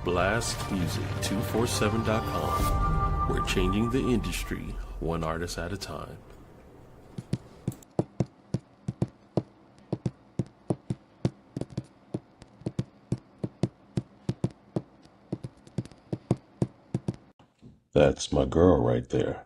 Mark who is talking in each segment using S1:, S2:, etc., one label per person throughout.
S1: blastmusic247.com. We're changing the industry one artist at a time. That's my girl right there.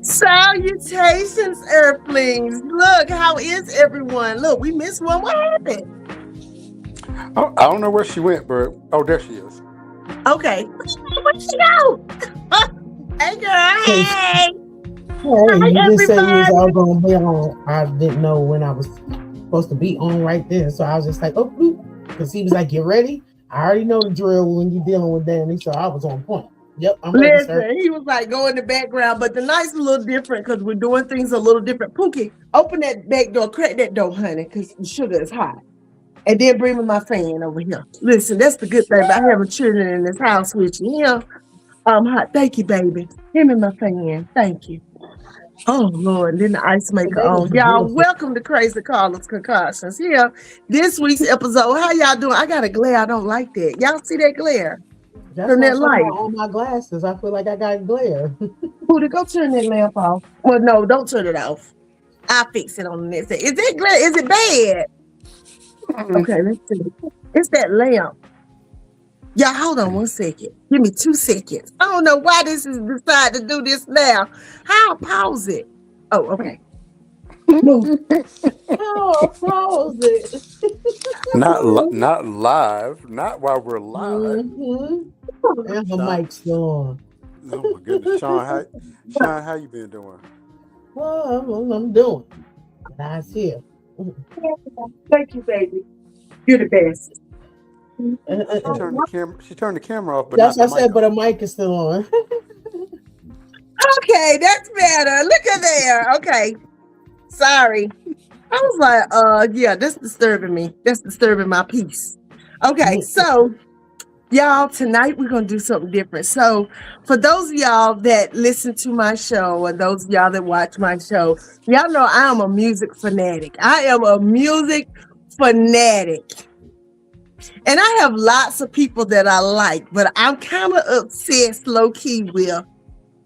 S2: Salutations, Earthlings. Look, how is everyone? Look, we missed one. What happened?
S3: Oh, I don't know where she went, but there she is.
S2: Okay. Where'd she go? Hey, girl. Hey.
S4: Hey, you just said you was all going to be on. I didn't know when I was supposed to be on right then. So I was just like, oh, because he was like, you ready? I already know the drill when you're dealing with Danny. So I was on point. Yep, I'm ready, sir.
S2: Listen, he was like, go in the background, but the night's a little different because we're doing things a little different. Pookie, open that back door, crack that door, honey, because the sugar is hot. And then bring me my fan over here. Listen, that's the good thing about having children in this house with you. Yeah, hot. Thank you, baby. Give me my fan. Thank you. Oh, Lord. Then the ice maker on. Y'all, welcome to Crazy Carla's Concoctions. Here, this week's episode. How y'all doing? I got a glare. I don't like that. Y'all see that glare?
S4: Turn that light on my glasses. I feel like I got glare.
S2: Pootie, go turn that lamp off. Well, no, don't turn it off. I'll fix it on the next day. Is it glare? Is it bad? Okay, let's see. It's that lamp. Y'all, hold on 1 second. Give me 2 seconds. I don't know why this is decided to do this now. How pause it? Oh, okay.
S4: Oh, pause it.
S3: Not live. Not while we're live.
S4: Mm-hmm. And the mic's still on.
S3: Oh my goodness, Sean, how you been doing?
S4: Well, I'm doing. Nice here.
S2: Thank you, baby. You're the best.
S3: She turned the camera off, but
S4: that's what I said.
S3: mic
S4: but the mic is still on.
S2: Okay, that's better. Look at there. Okay, sorry. I was like, yeah, that's disturbing me. That's disturbing my peace. Okay, so y'all, tonight we're gonna do something different. So for those of y'all that listen to my show and those of y'all that watch my show, y'all know I am a music fanatic. I am a music fanatic. And I have lots of people that I like, but I'm kind of obsessed low-key with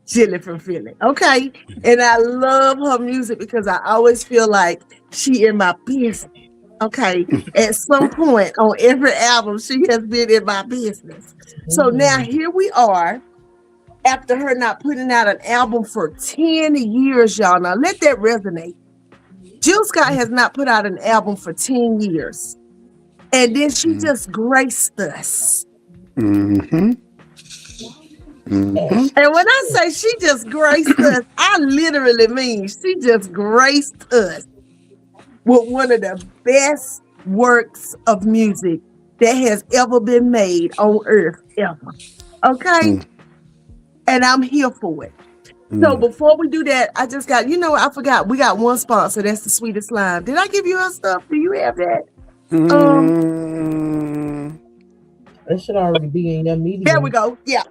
S2: Jilly from Philly, okay? And I love her music because I always feel like she in my business, okay? At some point on every album, she has been in my business. So now here we are, after her not putting out an album for 10 years, y'all. Now let that resonate. Jill Scott has not put out an album for 10 years. And then she just graced us.
S3: Mm-hmm. Mm-hmm.
S2: And when I say she just graced us, I literally mean she just graced us with one of the best works of music that has ever been made on earth, ever. Okay? And I'm here for it. So before we do that, I just got, I forgot, we got one sponsor. That's the Sweetest Slime. Did I give you her stuff? Do you have that?
S4: It should already be in your media.
S2: There we go. Yeah.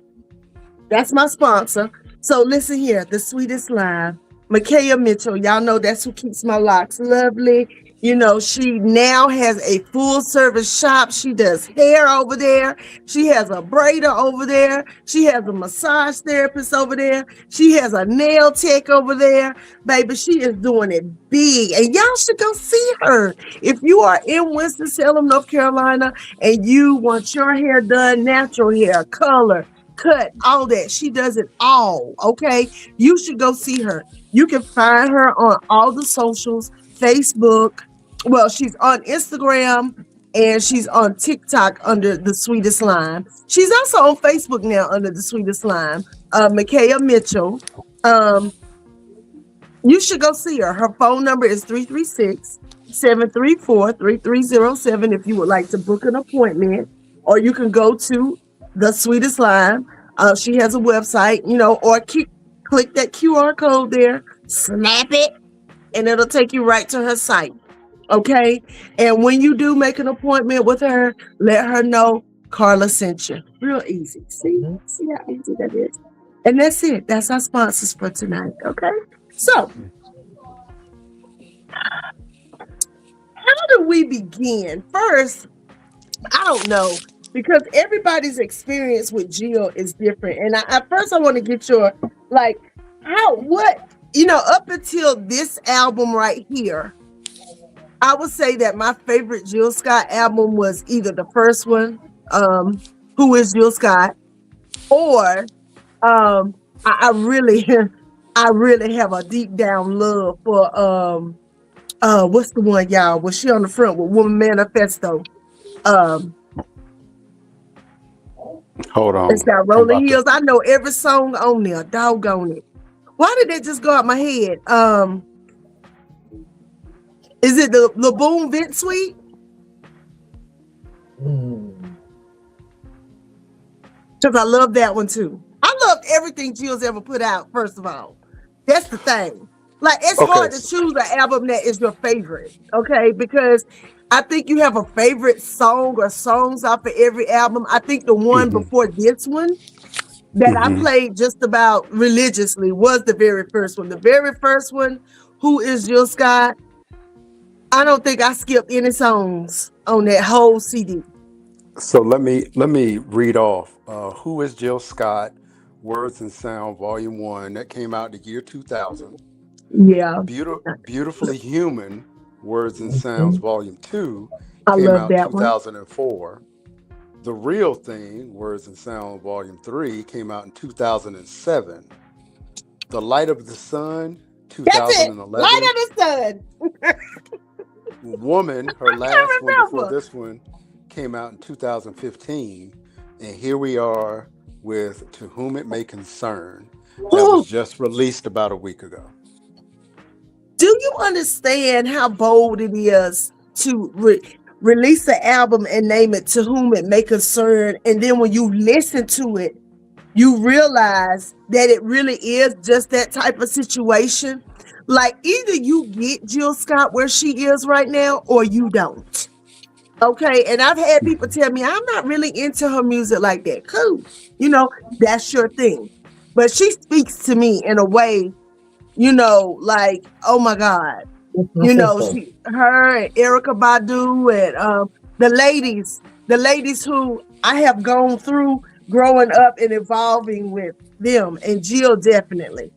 S2: That's my sponsor. So listen here, the Sweetest Slime, Micaiah Mitchell. Y'all know that's who keeps my locks lovely. She now has a full service shop. She does hair over there. She has a braider over there. She has a massage therapist over there. She has a nail tech over there. Baby, she is doing it big. And y'all should go see her. If you are in Winston-Salem, North Carolina, and you want your hair done, natural hair, color, cut, all that. She does it all, okay? You should go see her. You can find her on all the socials, Facebook. Well, she's on Instagram and she's on TikTok under the Sweetest Slime. She's also on Facebook now under the Sweetest Slime. Micaiah Mitchell. You should go see her. Her phone number is 336-734-3307 if you would like to book an appointment, or you can go to The Sweetest Line. She has a website, or click that QR code there, snap it, and it'll take you right to her site. Okay? And when you do make an appointment with her, let her know Carla sent you. Real easy. See how easy that is. And that's it. That's our sponsors for tonight. Okay? So, how do we begin? First, I don't know, because everybody's experience with Jill is different. And I want to get your, up until this album right here, I would say that my favorite Jill Scott album was either the first one, Who is Jill Scott, or I really have a deep down love for what's the one, y'all? Was she on the front with Woman Manifesto?
S3: Hold on.
S2: It's got Rolling Hills. I know every song on there. Doggone it. Why did that just go out my head? Is it the Laboon Vent Suite? Because I love that one too. I love everything Jill's ever put out, first of all. That's the thing. It's hard to choose an album that is your favorite, okay? Because I think you have a favorite song or songs off of every album. I think the one before this one that I played just about religiously was the very first one. The very first one, Who is Jill Scott? I don't think I skipped any songs on that whole CD.
S3: So let me read off Who is Jill Scott? Words and Sound, Volume 1. That came out in the year 2000.
S2: Yeah.
S3: Beautifully Human, Words and Sounds, Volume 2.
S2: I
S3: came
S2: love
S3: out
S2: that
S3: 2004. The Real Thing, Words and Sound, Volume 3, came out in 2007. The Light of the Sun, 2011.
S2: That's it. Light of the Sun.
S3: Woman, her last one before this one, came out in 2015. And here we are with To Whom It May Concern. That was just released about a week ago.
S2: Do you understand how bold it is to release an album and name it To Whom It May Concern? And then when you listen to it, you realize that it really is just that type of situation. Either you get Jill Scott where she is right now or you don't. Okay, and I've had people tell me I'm not really into her music like that. Cool, that's your thing. But she speaks to me in a way, oh my God, her and Erykah Badu and the ladies who I have gone through growing up and evolving with them, and Jill definitely.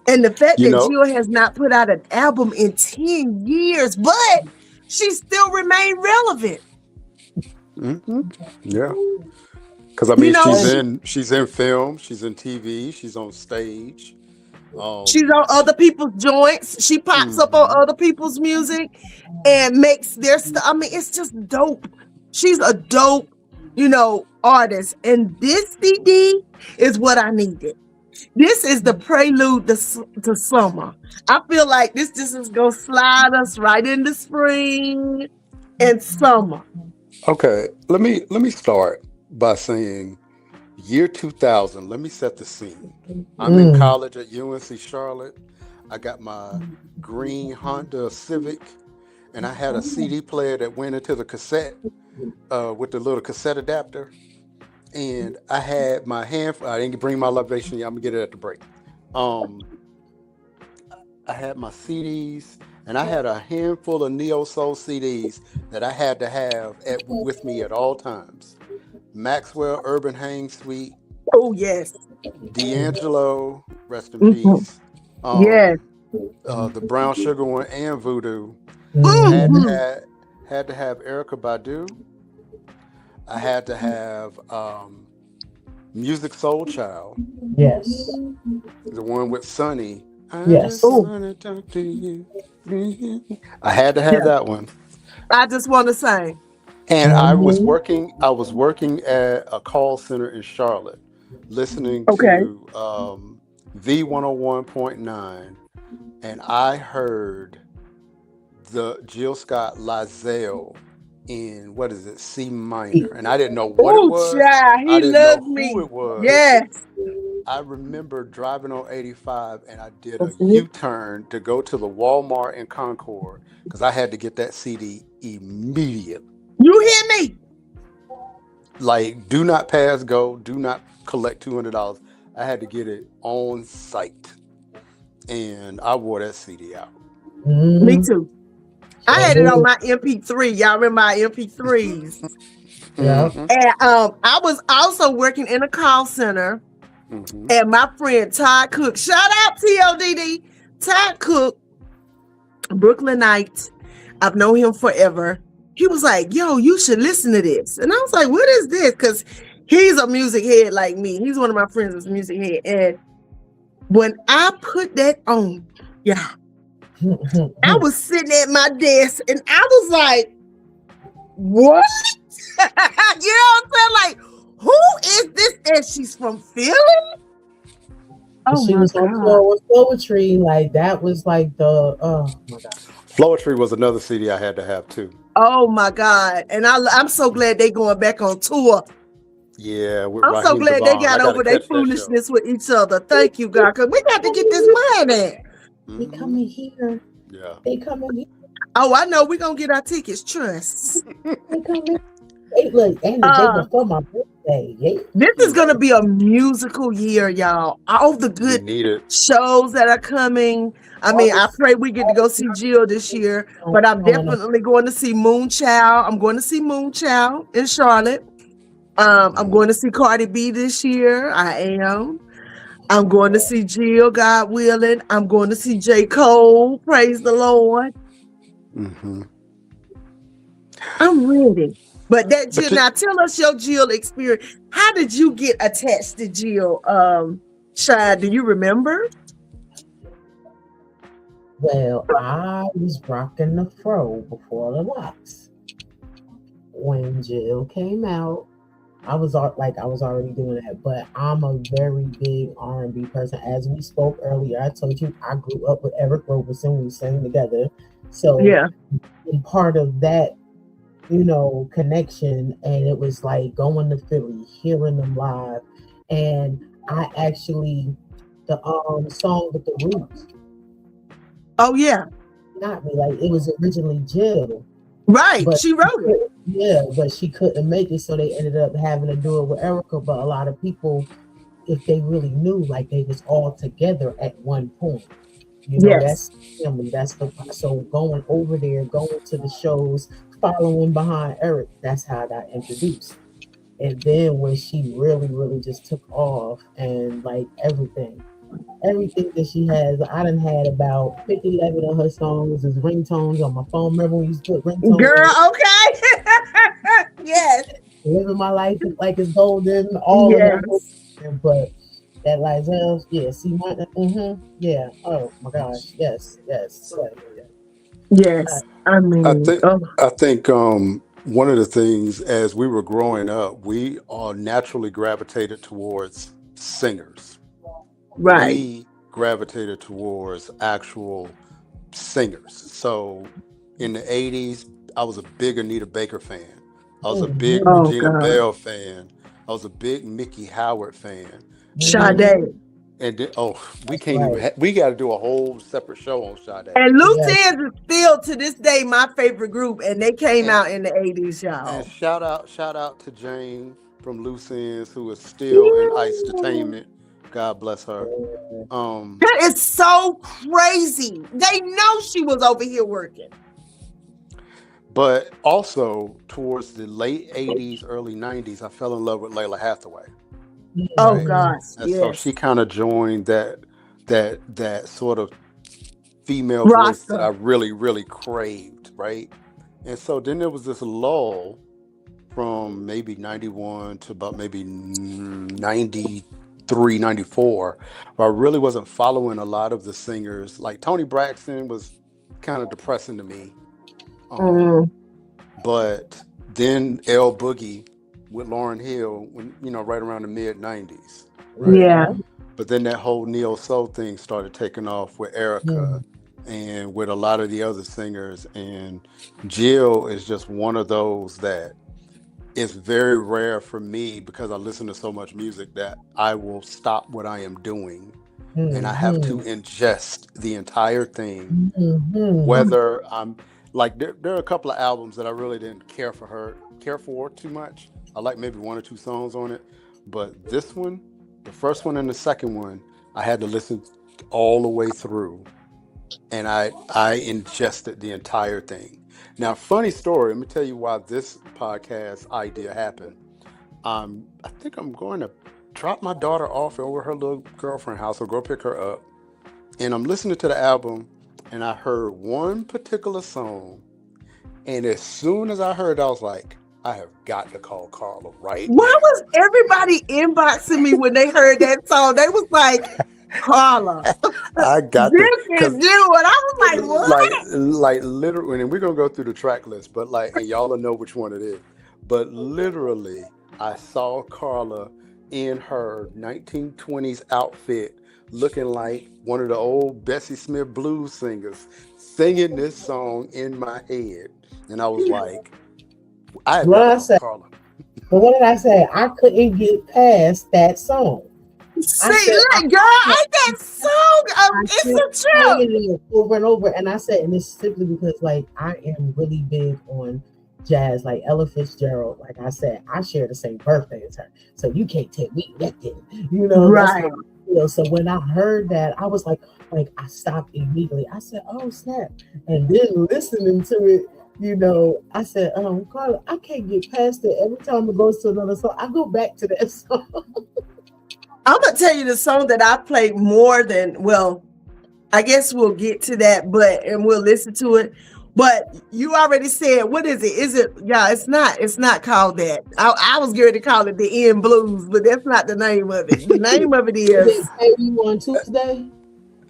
S2: And the fact that Jill has not put out an album in 10 years, but she still remained relevant.
S3: Yeah. Because she's in film, she's in TV, she's on stage.
S2: She's on other people's joints. She pops up on other people's music and makes their stuff. It's just dope. She's a dope, artist. And this CD is what I needed. This is the prelude to summer. I feel like this just is going to slide us right into spring and summer.
S3: Okay, let me start by saying year 2000. Let me set the scene. I'm in college at UNC Charlotte. I got my green Honda Civic, and I had a CD player that went into the cassette with the little cassette adapter. And I had my I didn't bring my libation. I'm gonna get it at the break. I had my CDs, and I had a handful of neo soul CDs that I had to have with me at all times. Maxwell Urban Hang Suite.
S2: Oh yes.
S3: D'Angelo, rest in peace.
S2: Yes.
S3: The Brown Sugar one and Voodoo. Had to have Erykah Badu. I had to have Music Soul Child.
S4: Yes.
S3: The one with Sonny.
S4: Yes.
S3: I talk to you. I had to have that one.
S2: I just want to say.
S3: And I was working at a call center in Charlotte, listening to V101.9 and I heard the Jill Scott Lizelle in what is it, C minor, and I didn't know what it
S2: Oh,
S3: was.
S2: child,
S3: I
S2: he
S3: didn't know
S2: loves
S3: who
S2: me.
S3: it was.
S2: Yes.
S3: I remember driving on 85 and I did a
S2: Mhm.
S3: U-turn to go to the Walmart in Concord because I had to get that CD immediately.
S2: You hear me?
S3: Like, do not pass go, do not collect $200. I had to get it on site. And I wore that CD out.
S2: Me too. I had it on my MP3. Y'all remember my MP3s?
S4: Yeah.
S3: Mhm,
S2: And I was also working in a call center.
S3: mhm.
S2: And my friend Todd Cook, shout out TLDD, Todd Cook, Brooklynite. I've known him forever. He was like, yo, you should listen to this. And I was like, what is this? Because he's a music head like me. He's one of my friends that's a music head. And when I put that on, yeah, I was sitting at my desk and I was like, what? You know what I'm saying? Like, who is this? And she's from Philly? Oh
S4: She
S2: my
S4: was on
S2: God.
S4: tour with Poetry. Like that was like the oh my God.
S3: Flowetry was another CD I had to have too.
S2: Oh my God. And I'm so glad they going back on tour.
S3: Yeah, with
S2: I'm so
S3: Raheem
S2: glad they
S3: Devon.
S2: got
S3: I gotta
S2: over their
S3: catch that show.
S2: foolishness with each other. Thank you, God, because we got to get this money.
S4: They
S3: Mhm.
S4: coming here.
S3: Yeah.
S4: They coming here.
S2: Oh, I know. We're going to get our tickets. Trust.
S4: They coming. Hey, look, and the day before my birthday. Yeah.
S2: This is going to be a musical year, y'all. All the
S3: We
S2: good
S3: need it.
S2: shows that are coming. I mean, I pray we get to go see Jill this year, but I'm definitely going to see Moonchild. I'm going to see Moonchild in Charlotte. I'm going to see Cardi B this year. I am. I'm going to see Jill, God willing. I'm going to see J. Cole. Praise the Lord.
S3: Mm-hmm.
S2: I'm ready. But that
S3: But
S2: Jill,
S3: you-
S2: now tell us your Jill experience. How did you get attached to Jill? Shad, do you remember?
S4: Well, I was rocking the fro before the locks. When Jill came out, I was already doing that, but I'm a very big R&B person. As we spoke earlier, I told you I grew up with Eric Roberson. We sang together, so
S2: Yeah.
S4: and part of that, connection, and it was like going to Philly, hearing them live, and I actually the song with the Roots.
S2: Oh, yeah.
S4: Not me, like it was originally Jill.
S2: Right.
S4: But
S2: she wrote it.
S4: Yeah, but she couldn't make it, so they ended up having to do it with Erica. But a lot of people, if they really knew, like they was all together at one point.
S2: Yes.
S4: That's family. So going over there, going to the shows, following behind Eric. That's how I got introduced. And then when she really, really just took off and like everything that she has, I done had about 11 of her songs as ringtones on my phone. Remember when we used to put ringtones?
S2: Girl, okay. Yes.
S4: Living my life like it's golden, all of
S2: Yes.
S4: that. But that Lizelle, yeah, see my, yeah, oh my gosh, yes.
S2: Yes. I mean,
S3: I think one of the things as we were growing up, we all naturally gravitated towards singers.
S2: right.
S3: We gravitated towards actual singers. So in the 80s, I was a big Anita Baker fan. I was a big
S2: Oh,
S3: Regina
S2: God.
S3: Bell fan. I was a big Mickey Howard fan.
S2: Sade.
S3: And then, we can't even. We got to do a whole separate show on Sade.
S2: And Loose
S4: Yes.
S2: Ends is still to this day my favorite group, and they came out in the 80s, y'all.
S3: And shout out to Jane from Loose Ends, who is still in Ice Entertainment. God bless her.
S2: That is so crazy. They know she was over here working.
S3: But also towards the late 80s, early 90s, I fell in love with Layla Hathaway.
S2: Oh
S3: Right.
S2: gosh,
S3: And so
S2: yes.
S3: she kind of joined that sort of female voice
S2: Roster.
S3: that I really, really craved, right? And so then there was this lull from maybe 91 to about maybe 93, 94, where I really wasn't following a lot of the singers. Like Toni Braxton was kind of depressing to me. But then L Boogie with Lauryn Hill, when right around the mid 90s. Right?
S2: Yeah.
S3: But then that whole neo soul thing started taking off with Erica and with a lot of the other singers. And Jill is just one of those that it's very rare for me, because I listen to so much music, that I will stop what I am doing and I have to ingest the entire thing. Whether I'm like, there are a couple of albums that I really didn't care for too much. I like maybe one or two songs on it, but this one, the first one and the second one, I had to listen all the way through, and I ingested the entire thing. Now, funny story. Let me tell you why this podcast idea happened. I think I'm going to drop my daughter off over her little girlfriend's house, or go pick her up. And I'm listening to the album, and I heard one particular song. And as soon as I heard it, I was like, I have got to call Carla right
S2: Why
S3: now.
S2: was everybody inboxing me when they heard that song? They was like, Carla,
S3: I got
S2: this
S3: to,
S2: is you. And I was like, what?
S3: like literally, and we're gonna go through the track list, but like, and y'all will know which one it is. But literally, I saw Carla in her 1920s outfit, looking like one of the old Bessie Smith blues singers, singing this song in my head, and I was like, I had got to call Carla.
S4: But what did I say? I couldn't get past that song.
S2: See, like, girl, ain't that song? It's a trip.
S4: Over and over. And I said, and it's simply because, like, I am really big on jazz, like Ella Fitzgerald. Like I said, I share the same birthday as her. So you can't take me nothing. You know,
S2: right.
S4: So when I heard that, I was like, I stopped immediately. I said, oh, snap. And then listening to it, you know, I said, Carla, I can't get past it. Every time it goes to another song, I go back to that song.
S2: I'm going to tell you the song that I played more than, well, I guess we'll get to that, and we'll listen to it. But you already said, what is it? Is it, yeah, it's not called that. I was going to call it the End Blues, but that's not the name of it. The name of it is.
S4: Pay You on Tuesday?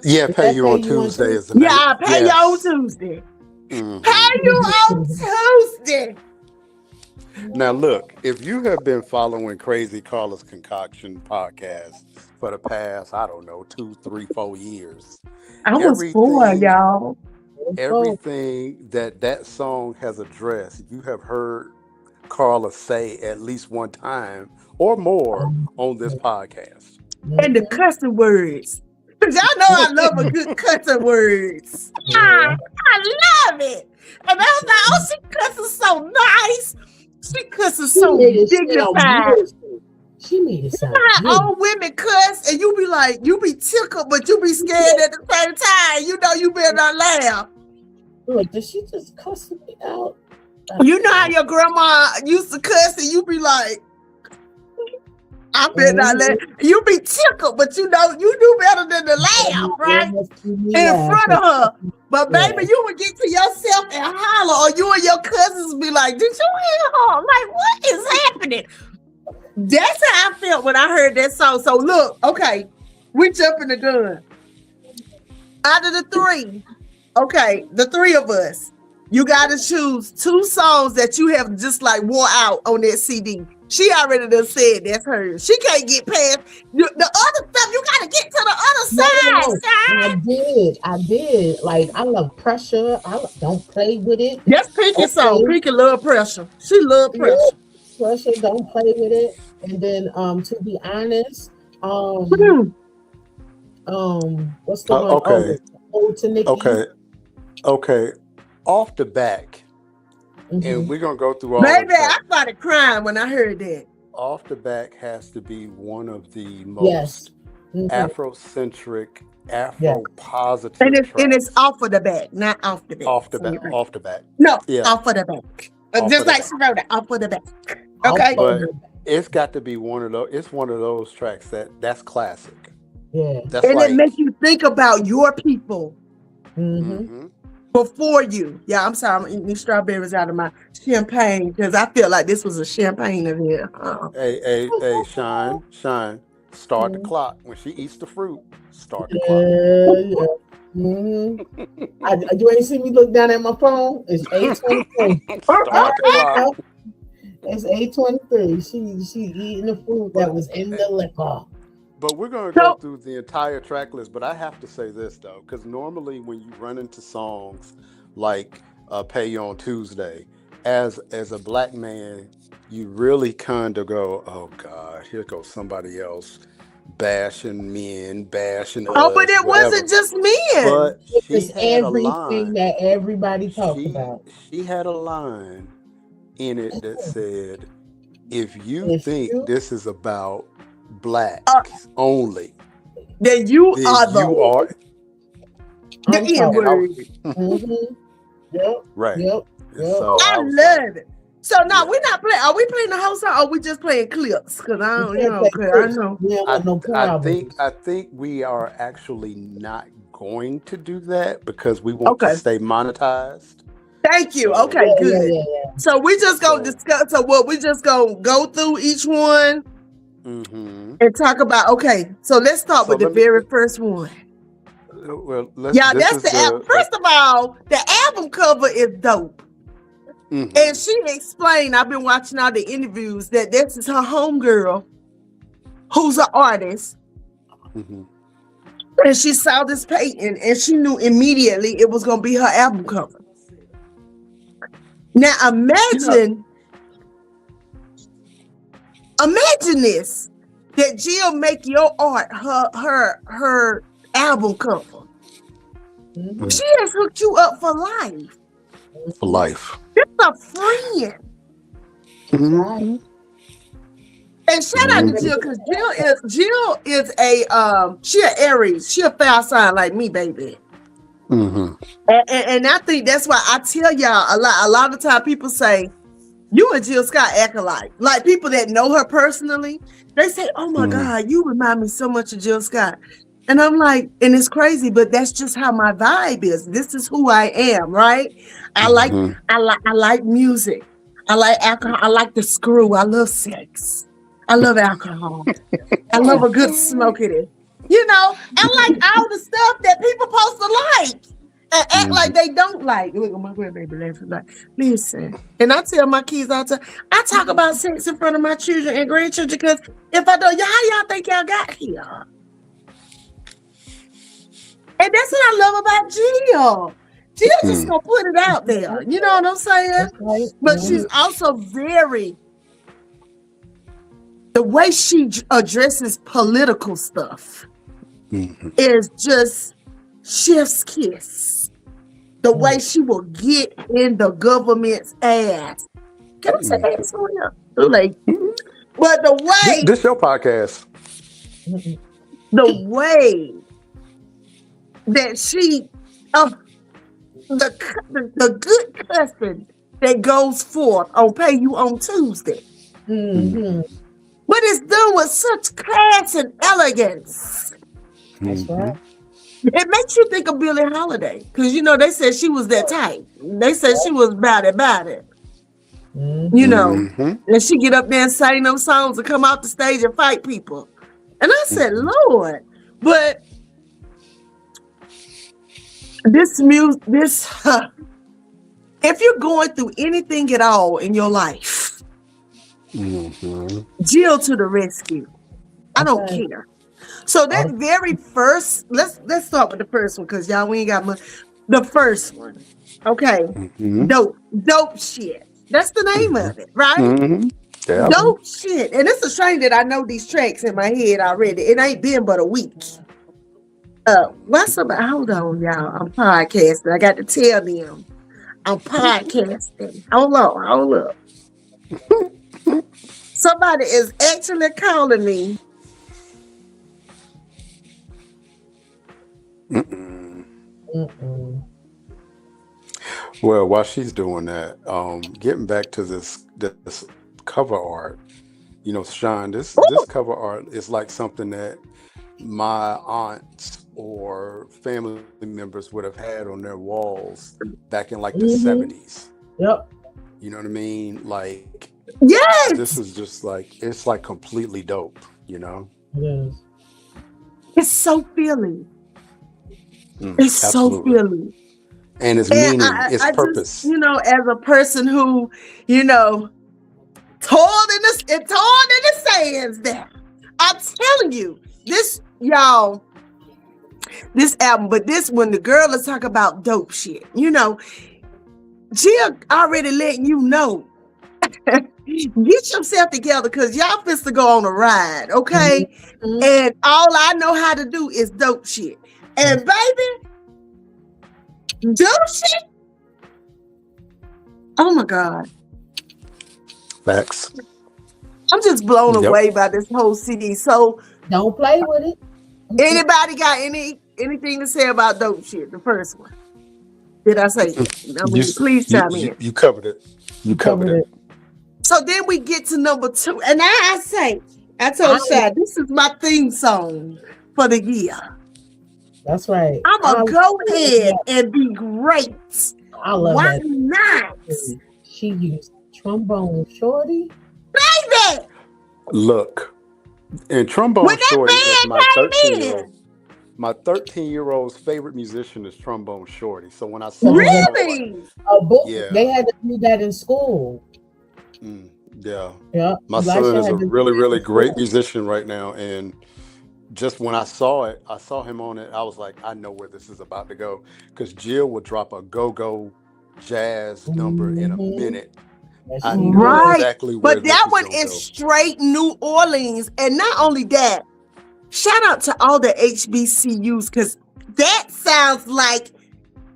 S3: Yeah, Pay You on Tuesday is the name.
S2: Yeah, Pay You on Tuesday.
S3: Mm-hmm.
S2: Pay You on Tuesday.
S3: Now, look, if you have been following Crazy Carla's Concoction podcast for the past, I don't know, 2, 3, 4 years.
S2: I was 4, y'all.
S3: Everything that song has addressed, you have heard Carla say at least one time or more on this podcast.
S2: And the cussing words. Because y'all know I love a good cussing words. I love it. And I was like, oh, she cusses so nice. She cusses so dignified.
S4: She made it sound good.
S2: Old women cuss, and you be tickled, but you be scared at the same time. You know you better not laugh.
S4: Like, did she just cuss me out?
S2: You know how your grandma used to cuss, and you be like, I better not laugh. You be tickled, but you know you do better than to laugh, right? In front of her. But baby, you would get to yourself and holler, or you and your cousins be like, did you hear her? Like, what is happening? That's how I felt when I heard that song. So look, okay, we jumping the gun. Out of the 3, okay, the 3 of us, you got to choose 2 songs that you have just like wore out on that CD. She already done said that's hers. She can't get past the other stuff. You got to get to the other side.
S4: No, I did. Like, I love Pressure. Don't play with it.
S2: That's Pinky's song. Pinky love Pressure. She love Pressure.
S4: Yeah. Pressure, don't play with it. And then, to be honest, what's the one?
S3: Okay.
S4: Ode to Nikki.
S3: Okay. Off the back, and we're gonna go through all.
S2: Baby, I started crying when I heard that.
S3: Off the Back has to be one of the most Afrocentric, Afro-positive
S2: and it's off of the back, not off the back.
S3: Off the back. Off the back.
S2: No, off of the back. Just like she wrote it, off of the back. Okay.
S3: But it's got to be one of those. It's one of those tracks that's classic.
S4: Yeah.
S3: That's
S2: and it makes you think about your people. Before you. Yeah, I'm sorry. I'm eating these strawberries out of my champagne because I feel like this was a champagne in here.
S3: Hey, Shine. Start the clock. When she eats the fruit, start the clock.
S4: Yeah. You ain't see me look down at my phone? It's 8:23.
S3: Start the clock.
S4: It's 8:23. She eating the food that was in the liquor.
S3: but we're going to go
S2: So,
S3: through the entire track list. But I have to say this though, because normally when you run into songs like "Pay You on Tuesday," as a black man, you really kind of go, "Oh God, here goes somebody else bashing men, bashing
S2: oh, but
S3: us,
S2: it
S3: whatever."
S2: wasn't just men.
S3: But she
S4: It's
S3: had a
S4: everything
S3: line.
S4: that everybody talked
S3: She
S4: about.
S3: she had a line in it that said, "If you
S4: If
S3: think
S4: you,
S3: this is about
S2: Uh,
S3: blacks only,
S2: that you
S3: then
S2: are
S3: you are."
S2: the
S4: I'm
S2: N
S3: And
S4: talking.
S3: I
S2: word.
S4: Mm-hmm. Yep.
S3: right.
S4: Yep.
S3: And
S4: Yep.
S3: so
S2: I
S3: I was like,
S2: love it. So now
S3: yeah.
S2: we're not playing. Are we playing the whole song or we just playing clips? Cause I
S4: We
S2: don't,
S4: can't play
S2: cause I
S4: clips.
S2: know.
S4: We don't
S3: I
S4: want no problems.
S3: I think we are actually not going to do that because we want to
S2: Okay.
S3: stay monetized.
S2: Thank you.
S3: So
S2: Okay,
S4: Yeah, yeah,
S2: good.
S4: yeah, yeah.
S2: So we just gonna
S3: so
S2: discuss. So what we just gonna go through each one
S3: hmm
S2: and talk about. Okay, so let's start
S3: so
S2: with the
S3: let me
S2: very first one.
S3: well let's
S2: Yeah,
S3: this
S2: that's
S3: is
S2: the album. First of all, the album cover is dope.
S3: hmm
S2: And she explained, I've been watching all the interviews, that this is her homegirl who's an artist.
S3: hmm
S2: And she saw this painting and she knew immediately it was going to be her album cover. Now
S3: you know
S2: imagine this, that Jill make your art her album cover.
S4: Mm-hmm.
S2: She has hooked you up for life.
S3: for life.
S2: That's a friend.
S3: Mhm.
S2: And shout out to
S3: Mhm.
S2: Jill, because Jill is a she an Aries. She a fire sign like me, baby.
S3: Mhm.
S2: And I think that's why I tell y'all a lot of time people say, you and Jill Scott act alike. Like people that know her personally, they say, oh my
S3: Mhm.
S2: God, you remind me so much of Jill Scott. And I'm like, and it's crazy, but that's just how my vibe is. This is who I am, right? I like
S3: Mhm.
S2: I like music. I like alcohol. I like the screw. I love sex. I love alcohol. I love a good smoke at it. I like all the stuff that people supposed to like and act like they don't like. Look at my grandbaby laughing like, listen. And I tell my kids all the time, I talk about sex in front of my children and grandchildren because if I don't, how y'all think y'all got here? And that's what I love about Jill. Jill just gonna put it out there. You know what I'm saying?
S4: That's right.
S2: But
S4: Mhm.
S2: she's also the way she addresses political stuff
S3: Mhm.
S2: is just chef's kiss. The way she will get in the government's ass. Can I say ass on here? Too late. But
S3: This your podcast.
S2: the way that she, the good cussing that goes forth on Pay You on Tuesday.
S4: Mhm.
S2: But it's done with such class and elegance.
S4: That's right.
S2: It makes you think of Billie Holiday. Because, they said she was that type. They said she was about it.
S4: Mhm.
S3: Mhm.
S2: And she get up there and sing them songs and come out the stage and fight people. And I said, Lord. But this music, if you're going through anything at all in your life,
S3: Mhm.
S2: Jill to the rescue. I don't
S4: Okay.
S2: care. So that very first, let's start with the first one because y'all we ain't got much. The first one, okay,
S3: Mhm.
S2: dope shit. That's the name of it, right?
S3: Mhm. Yeah.
S2: Dope shit. And it's a shame that I know these tracks in my head already. It ain't been but a week. What's about? Hold on, y'all. I'm podcasting. I got to tell them I'm podcasting. Hold up. Somebody is actually calling me.
S3: Mm-mm.
S4: Mm-mm.
S3: Well, while she's doing that, getting back to this cover art, Sean, this cover art is like something that my aunts or family members would have had on their walls back in like the
S4: Mhm.
S3: 70s.
S4: Yep.
S3: You know what I mean? Like
S2: Yes,
S3: this is just like it's like completely dope,
S4: It is.
S2: it's so Philly. It's so
S3: Absolutely.
S2: Philly.
S3: And it's
S2: And
S3: meaning,
S2: I
S3: it's
S2: just,
S3: purpose.
S2: as a person who, toiled in the sands there, I'm telling you, this y'all, this album, but this when the girl is talking about dope shit, you know, Jill already letting you know. Get yourself together because y'all fist to go on a ride, okay?
S4: Mm-hmm.
S2: And all I know how to do is dope shit. And baby, dope shit. Oh my God.
S3: Facts.
S2: I'm just blown
S3: Yep.
S2: away by this whole CD. So
S4: Don't play with it.
S2: anybody got anything to say about dope shit? The first one. Did I say that? I mean, please chime in.
S3: You covered it. You covered it.
S2: So then we get to number 2. And I told Shad, this is my theme song for the year.
S4: That's right.
S2: I'm going to go ahead and be great.
S4: I love
S2: Why
S4: that.
S2: not?
S4: She used Trombone Shorty.
S2: Baby!
S3: Look, and Trombone
S2: When that
S3: Shorty is
S2: band
S3: my
S2: came
S3: 13-year-old. My 13-year-old's favorite musician is Trombone Shorty. So when I saw
S2: Really?
S4: A book.
S3: Yeah.
S4: They had to do that in school.
S3: Yeah.
S4: Yeah.
S3: My
S4: Elisha
S3: son is
S4: had
S3: a
S4: to do
S3: really,
S4: that
S3: really
S4: in
S3: great
S4: school.
S3: musician right now. And just when I saw him on it, I was like, I know where this is about to go. Because Jill would drop a go-go jazz number in a minute. I knew
S2: Right.
S3: exactly where
S2: But
S3: this
S2: that
S3: was
S2: one
S3: gonna
S2: is
S3: go.
S2: straight New Orleans. And not only that, shout out to all the HBCUs because that sounds like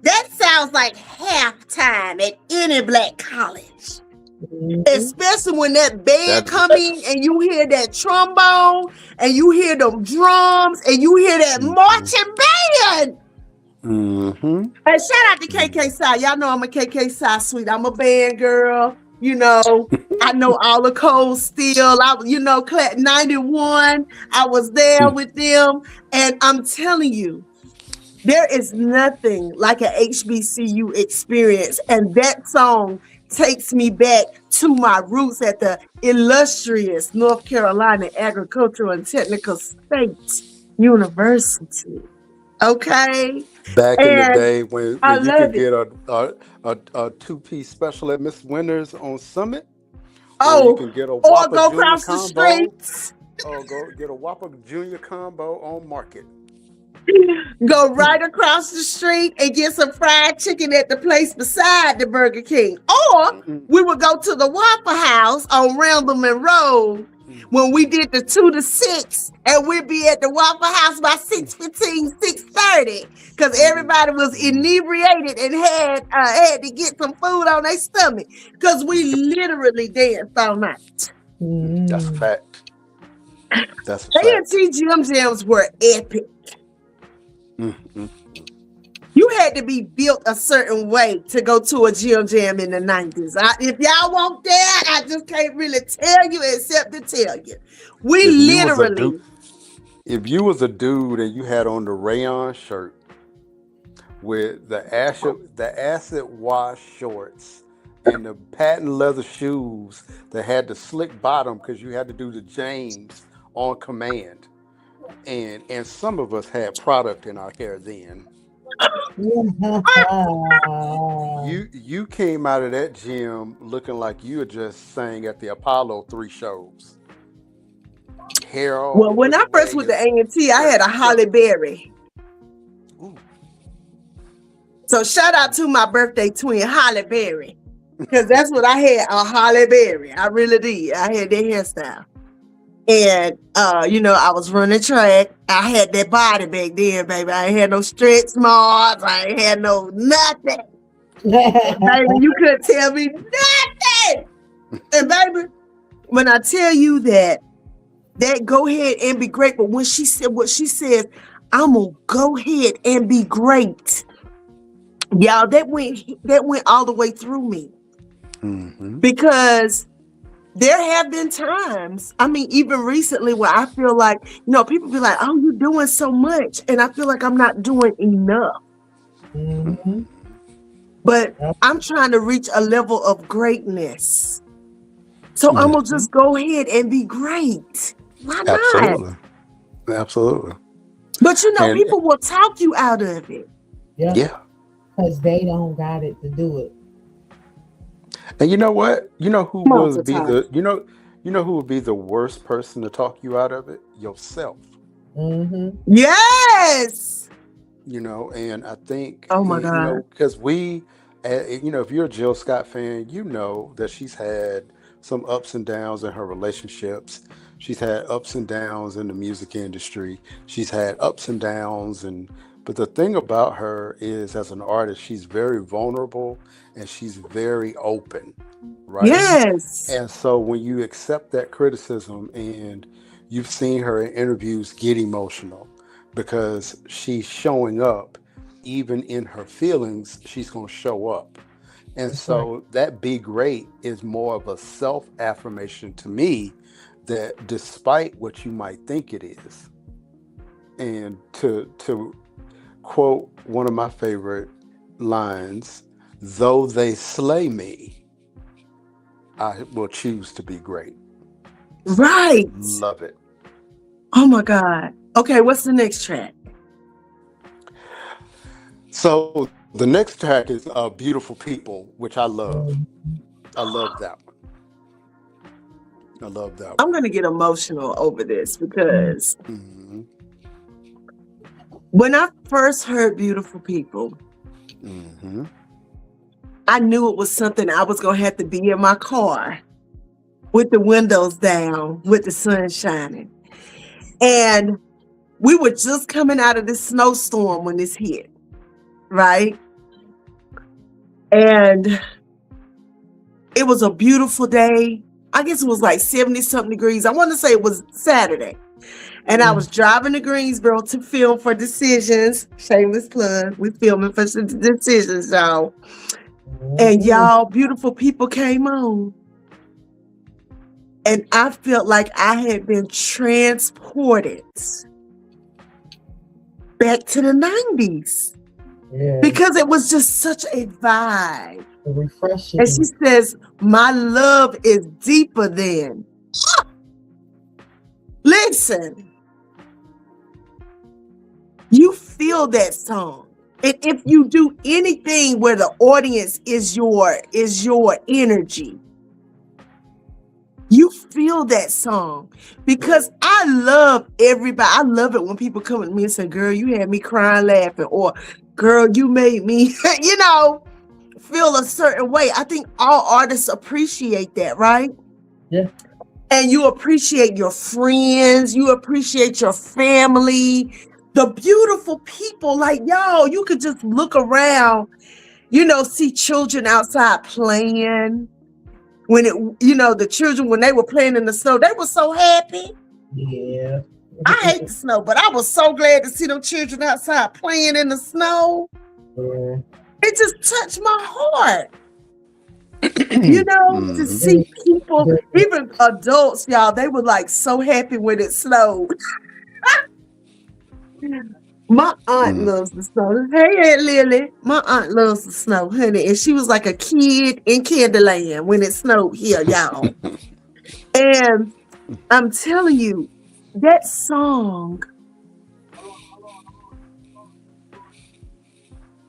S2: halftime at any black college. Especially when that band come in and you hear that trombone and you hear them drums and you hear that marching band.
S3: Mm-hmm.
S2: And shout out to KK Side. Y'all know I'm a KK Side suite. I'm a band girl. You know, I know all the codes still. Class 91. I was there with them. And I'm telling you, there is nothing like an HBCU experience. And that song takes me back to my roots at the illustrious North Carolina Agricultural and Technical State University. Okay?
S3: Back in the
S2: And
S3: day when
S2: I
S3: you
S2: love
S3: could
S2: it.
S3: get a two-piece special at Miss Winters on Summit, or
S2: Oh,
S3: you can get a
S2: or
S3: Whopper
S2: go
S3: Junior
S2: across the
S3: combo,
S2: streets.
S3: or go get a Whopper Junior combo on Market.
S2: Go right across the street and get some fried chicken at the place beside the Burger King. Or we would go to the Waffle House on Randleman Road when we did the 2 to 6, and we'd be at the Waffle House by 6:15, 6:30, because everybody was inebriated and had to get some food on their stomach, because we literally danced all night.
S3: That's a fact. That's a fact.
S2: A&T Gym Jams were epic. You had to be built a certain way to go to a gym jam in the 90s. If y'all weren't there, I just can't really tell you except to tell you.
S3: If you was a dude and you had on the rayon shirt with the acid wash shorts and the patent leather shoes that had the slick bottom because you had to do the James on command. And some of us had product in our hair then. You came out of that gym looking like you had just sang at the Apollo 3 shows. Hair all
S2: well, when I first went to A&T, I had a Holly Berry.
S3: Ooh.
S2: So shout out to my birthday twin, Holly Berry, because that's what I had, a Holly Berry. I really did. I had that hairstyle. And, I was running track. I had that body back then, baby. I ain't had no stretch marks. I ain't had no nothing. Baby, you couldn't tell me nothing. And, baby, when I tell you that go ahead and be great, but when she said what she said, I'm going to go ahead and be great. Y'all, that went all the way through me. Because there have been times, even recently, where I feel like, people be like, oh, you're doing so much. And I feel like I'm not doing enough. But I'm trying to reach a level of greatness. So I'm going to just go ahead and be great. Why not?
S3: Absolutely.
S2: But, people will talk you out of it.
S3: Yeah.
S4: Because they don't got it to do it.
S3: And you know what? You know who would be the worst person to talk you out of it? Yourself.
S2: Yes.
S3: And I think,
S2: Oh my God.
S3: because if you're a Jill Scott fan, you know that she's had some ups and downs in her relationships. She's had ups and downs in the music industry. She's had ups and downs, but the thing about her is, as an artist, she's very vulnerable and she's very open, right?
S2: Yes.
S3: And so when you accept that criticism, and you've seen her in interviews get emotional because she's showing up, even in her feelings, she's going to show up. And
S4: That's right.
S3: so that be great is more of a self affirmation to me, that despite what you might think it is, and to quote one of my favorite lines, though they slay me, I will choose to be great.
S2: Right.
S3: Love it.
S2: Oh my God. Okay, what's the next track?
S3: So the next track is Beautiful People, which I love. I love that one. I love that one.
S2: I'm gonna get emotional over this because
S3: Mhm.
S2: when I first heard Beautiful People,
S3: Mhm.
S2: I knew it was something I was gonna have to be in my car with the windows down, with the sun shining. And we were just coming out of this snowstorm when this hit, right? And it was a beautiful day. I guess it was like 70 something degrees. I want to say it was Saturday. And I was driving to Greensboro to film for Decisions. Shameless plug. We filming for Decisions, y'all. And y'all, Beautiful People came on. And I felt like I had been transported back to the 90s.
S4: Yeah.
S2: Because it was just such a vibe.
S4: Refreshing.
S2: And she says, my love is deeper than. Listen, you feel that song. And if you do anything where the audience is your energy, you feel that song. Because I love everybody. I love it when people come at me and say, girl, you had me crying laughing, or girl, you made me, feel a certain way. I think all artists appreciate that, right?
S4: Yeah.
S2: And you appreciate your friends, you appreciate your family, the beautiful people. Like, y'all, you could just look around, see children outside playing. When the children, when they were playing in the snow, they were so happy.
S4: Yeah.
S2: I hate the snow, but I was so glad to see them children outside playing in the snow.
S4: Yeah.
S2: It just touched my heart. To see people, even adults, y'all, they were like so happy when it snowed. My aunt loves the snow. Hey, Aunt Lily. My aunt loves the snow, honey. And she was like a kid in Candyland when it snowed here, y'all. And I'm telling you, that song,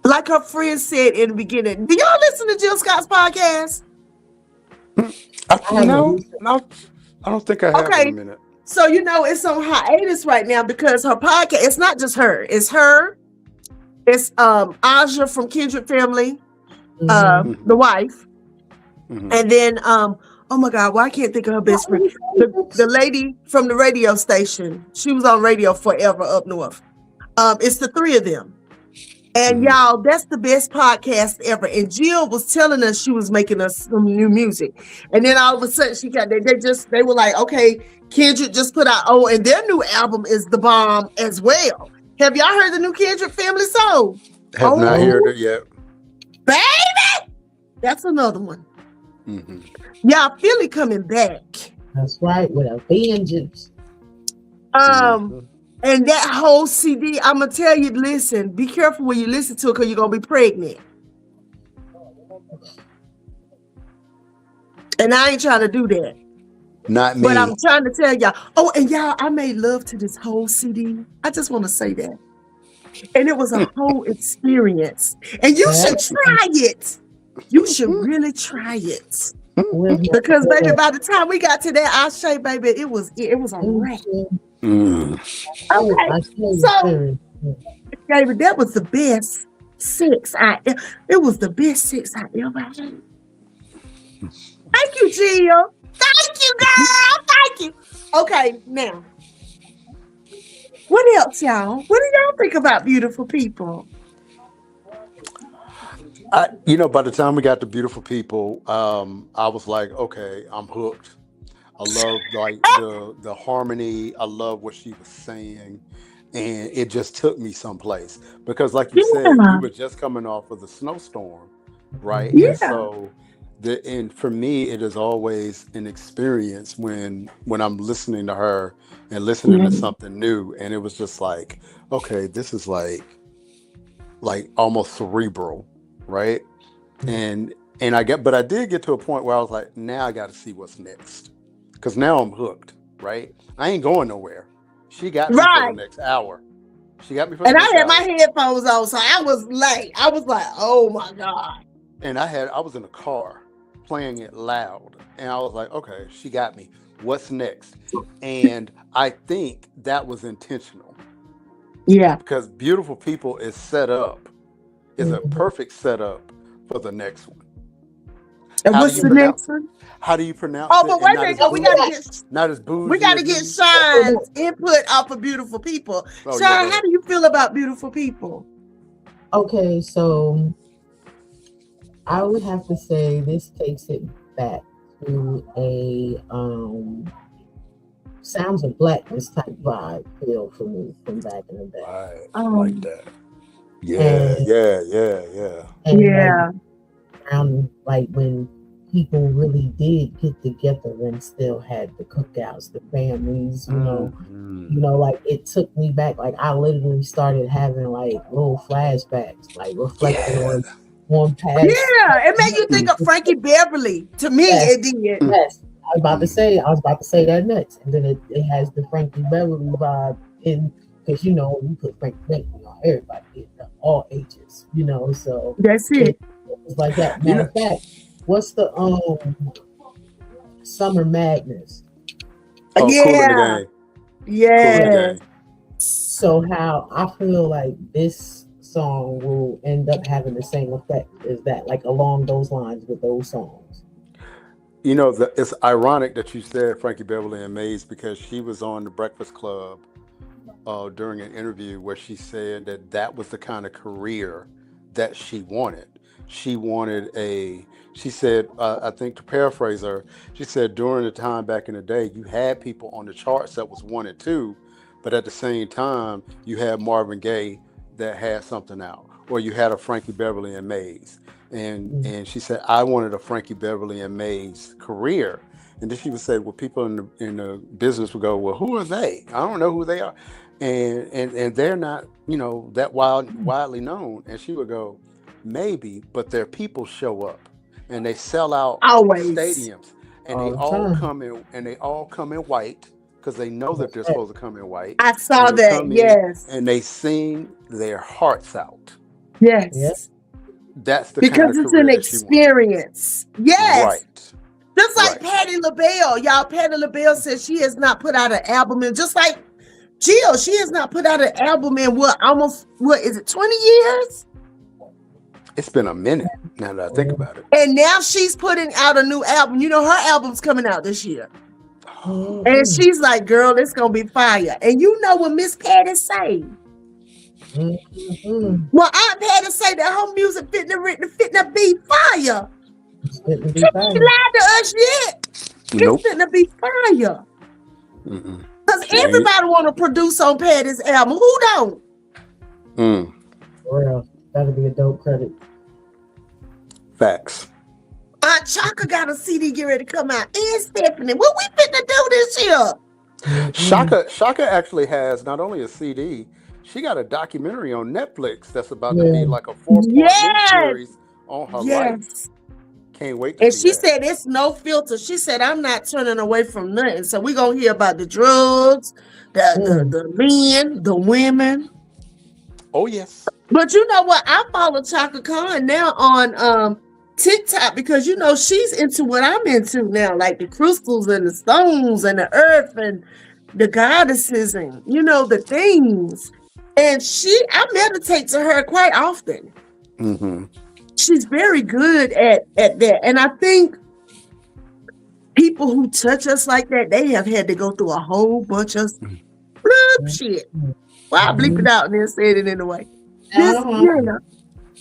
S2: like her friend said in the beginning, do y'all listen to Jill Scott's podcast?
S3: No, I don't think I have in a minute.
S2: So, it's on hiatus right now because her podcast, it's not just her. It's her. It's Aja from Kindred Family, the wife. Mm-hmm. And then, oh my God, I can't think of her best friend. The lady from the radio station. She was on radio forever up north. It's the three of them. And y'all, that's the best podcast ever. And Jill was telling us she was making us some new music. And then all of a sudden they were like, okay, Kendrick just put out, and their new album is the bomb as well. Have y'all heard the new Kendrick Family song?
S3: Have not heard it yet.
S2: Baby! That's another one. Mm-hmm. Y'all, Philly coming back.
S4: That's right, with a vengeance.
S2: And that whole CD, I'm going to tell you, listen, be careful when you listen to it because you're going to be pregnant. And I ain't trying to do that.
S3: Not me.
S2: But I'm trying to tell y'all. Oh, and y'all, I made love to this whole CD. I just want to say that. And it was a whole experience. And you should try it. You should really try it. Because, baby, by the time we got to that Ashe, baby, it was a wrap.
S3: Mm.
S2: Okay,
S4: I feel you,
S2: so
S4: Terry.
S2: David, that was the best sex it was the best sex I ever had. Thank you, Jill. Thank you, girl. Thank you. Okay, now, what else, y'all? What do y'all think about beautiful people?
S3: By the time we got to Beautiful People, I was like, okay, I'm hooked. I love like the harmony. I love what she was saying, and it just took me someplace because, like you said, you
S2: Yeah,
S3: were just coming off of the snowstorm, right? And
S2: yeah,
S3: so, and for me, it is always an experience when I'm listening to her and listening
S2: yeah,
S3: to something new, and it was just like, okay, this is like almost cerebral, right? And but I did get to a point where I was like, now I got to see what's next, because now I'm hooked, right? I ain't going nowhere. She got me for the
S2: right.
S3: next hour. She got me for the
S2: And I
S3: next
S2: had my
S3: hour,
S2: headphones on, so I was late. I was like, oh my God.
S3: and I was in a car playing it loud, and I was like, okay, she got me. What's next? And I think that was intentional
S2: Yeah.
S3: because Beautiful People is set up is a
S4: Mhm.
S3: perfect setup for the next one.
S2: And
S3: How do
S2: what's
S3: you
S2: the
S3: pronounce?
S2: next one?
S3: How do you pronounce
S2: Oh,
S3: it?
S2: but
S3: And
S2: wait a
S3: not
S2: minute,
S3: as
S2: 'cause
S3: bougie,
S2: we
S3: not as
S2: gotta get
S3: bougie as.
S2: Sean's input off of beautiful people.
S3: Oh yeah,
S2: Sean,
S3: go
S2: how
S3: ahead.
S2: do you feel about beautiful people?
S4: Okay, so I would have to say this takes it back to a sounds of blackness type vibe feel for me from back in the day.
S3: Right, like
S2: Um,
S3: that. Yeah,
S4: And
S3: yeah, yeah, yeah.
S4: like
S2: yeah,
S4: around like when people really did get together and still had the cookouts, the families,
S3: Mm.
S4: like it took me back. Like I literally started having like little flashbacks, like reflecting
S3: Yeah.
S4: on past.
S2: yeah. It made you think
S3: Mm.
S2: of Frankie Beverly. To me,
S4: Yes,
S2: it did.
S3: Mm.
S4: yes.
S3: Mm.
S4: I was about to say that next, and then it has the Frankie Beverly vibe in because when you put Frankie Beverly on, everybody did all ages, so
S2: That's
S4: it,
S2: it.
S4: it was like that.
S3: You
S4: Matter
S3: know,
S4: of fact, what's the Summer Madness?
S3: oh, Cool in the
S2: Yeah,
S3: Game. Cool in the
S2: yeah.
S3: Game.
S4: So how I feel like this song will end up having the same effect as that, like along those lines with those songs.
S3: It's ironic that you said Frankie Beverly and Maze because she was on the Breakfast Club during an interview where she said that was the kind of career that she wanted. She wanted she said, I think to paraphrase her, she said during the time back in the day, you had people on the charts that was one and two, but at the same time, you had Marvin Gaye that had something out, or you had a Frankie Beverly and Maze.
S4: Mm.
S3: And she said, I wanted a Frankie Beverly and Maze career. And then she would say, well, people in the business would go, well, who are they? I don't know who they are, and they're not that widely known. And she would go, maybe, but their people show up and they sell out
S2: Always.
S3: stadiums, and
S4: All the time.
S3: they all come in white because they know that
S4: That's
S3: they're
S4: right.
S3: supposed to come in white,
S2: I
S3: and
S2: saw
S3: they
S2: that.
S3: come in
S2: Yes,
S3: and they sing their hearts out.
S4: Yep.
S2: yes.
S3: That's the kind
S2: Because
S3: of
S2: it's an
S3: career that she wanted.
S2: experience. Yes.
S3: Right,
S2: Just like
S3: right.
S2: Patti LaBelle. Y'all, Patti LaBelle says she has not put out an album. And just like Jill, she has not put out an album in what is it, 20 years?
S3: It's been a minute now that I think about it.
S2: And now she's putting out a new album. Her album's coming out this year. And
S4: Mhm.
S2: she's like, girl, it's going to be fire. And you know what Miss Patty say?
S4: Mhm.
S2: Well, Aunt Patty say that her music fitting be fire.
S4: It's good to
S2: She
S4: be
S2: ain't
S4: fine.
S2: lied to us yet. It's
S3: Nope.
S2: fitting be fire.
S3: Mm-mm.
S2: Because
S3: She ain't.
S2: everybody want to produce on Patty's album. Who don't?
S3: Mm.
S4: For real. That'll be a dope credit.
S3: Facts.
S2: Aunt Chaka got a CD get ready to come out. And Stephanie, what we finna do this year?
S4: Mhm.
S3: Shaka actually has not only a CD, she got a documentary on Netflix that's about to be
S4: Yeah.
S3: like a 4-part
S2: Yes,
S3: miniseries on her life.
S2: yes.
S3: Can't wait to
S2: And
S3: see
S2: she
S3: that.
S2: said it's no filter. She said, I'm not turning away from nothing. So we're gonna hear about the drugs,
S4: Mm.
S2: the men, the women.
S3: Oh yes.
S2: But you know what? I follow Chaka Khan now on TikTok because she's into what I'm into now, like the crystals and the stones and the earth and the goddesses and, the things. And I meditate to her quite often.
S3: Mm-hmm.
S2: She's very good at that. And I think people who touch us like that, they have had to go through a whole bunch of shit. Well, I bleep it out and then say it anyway.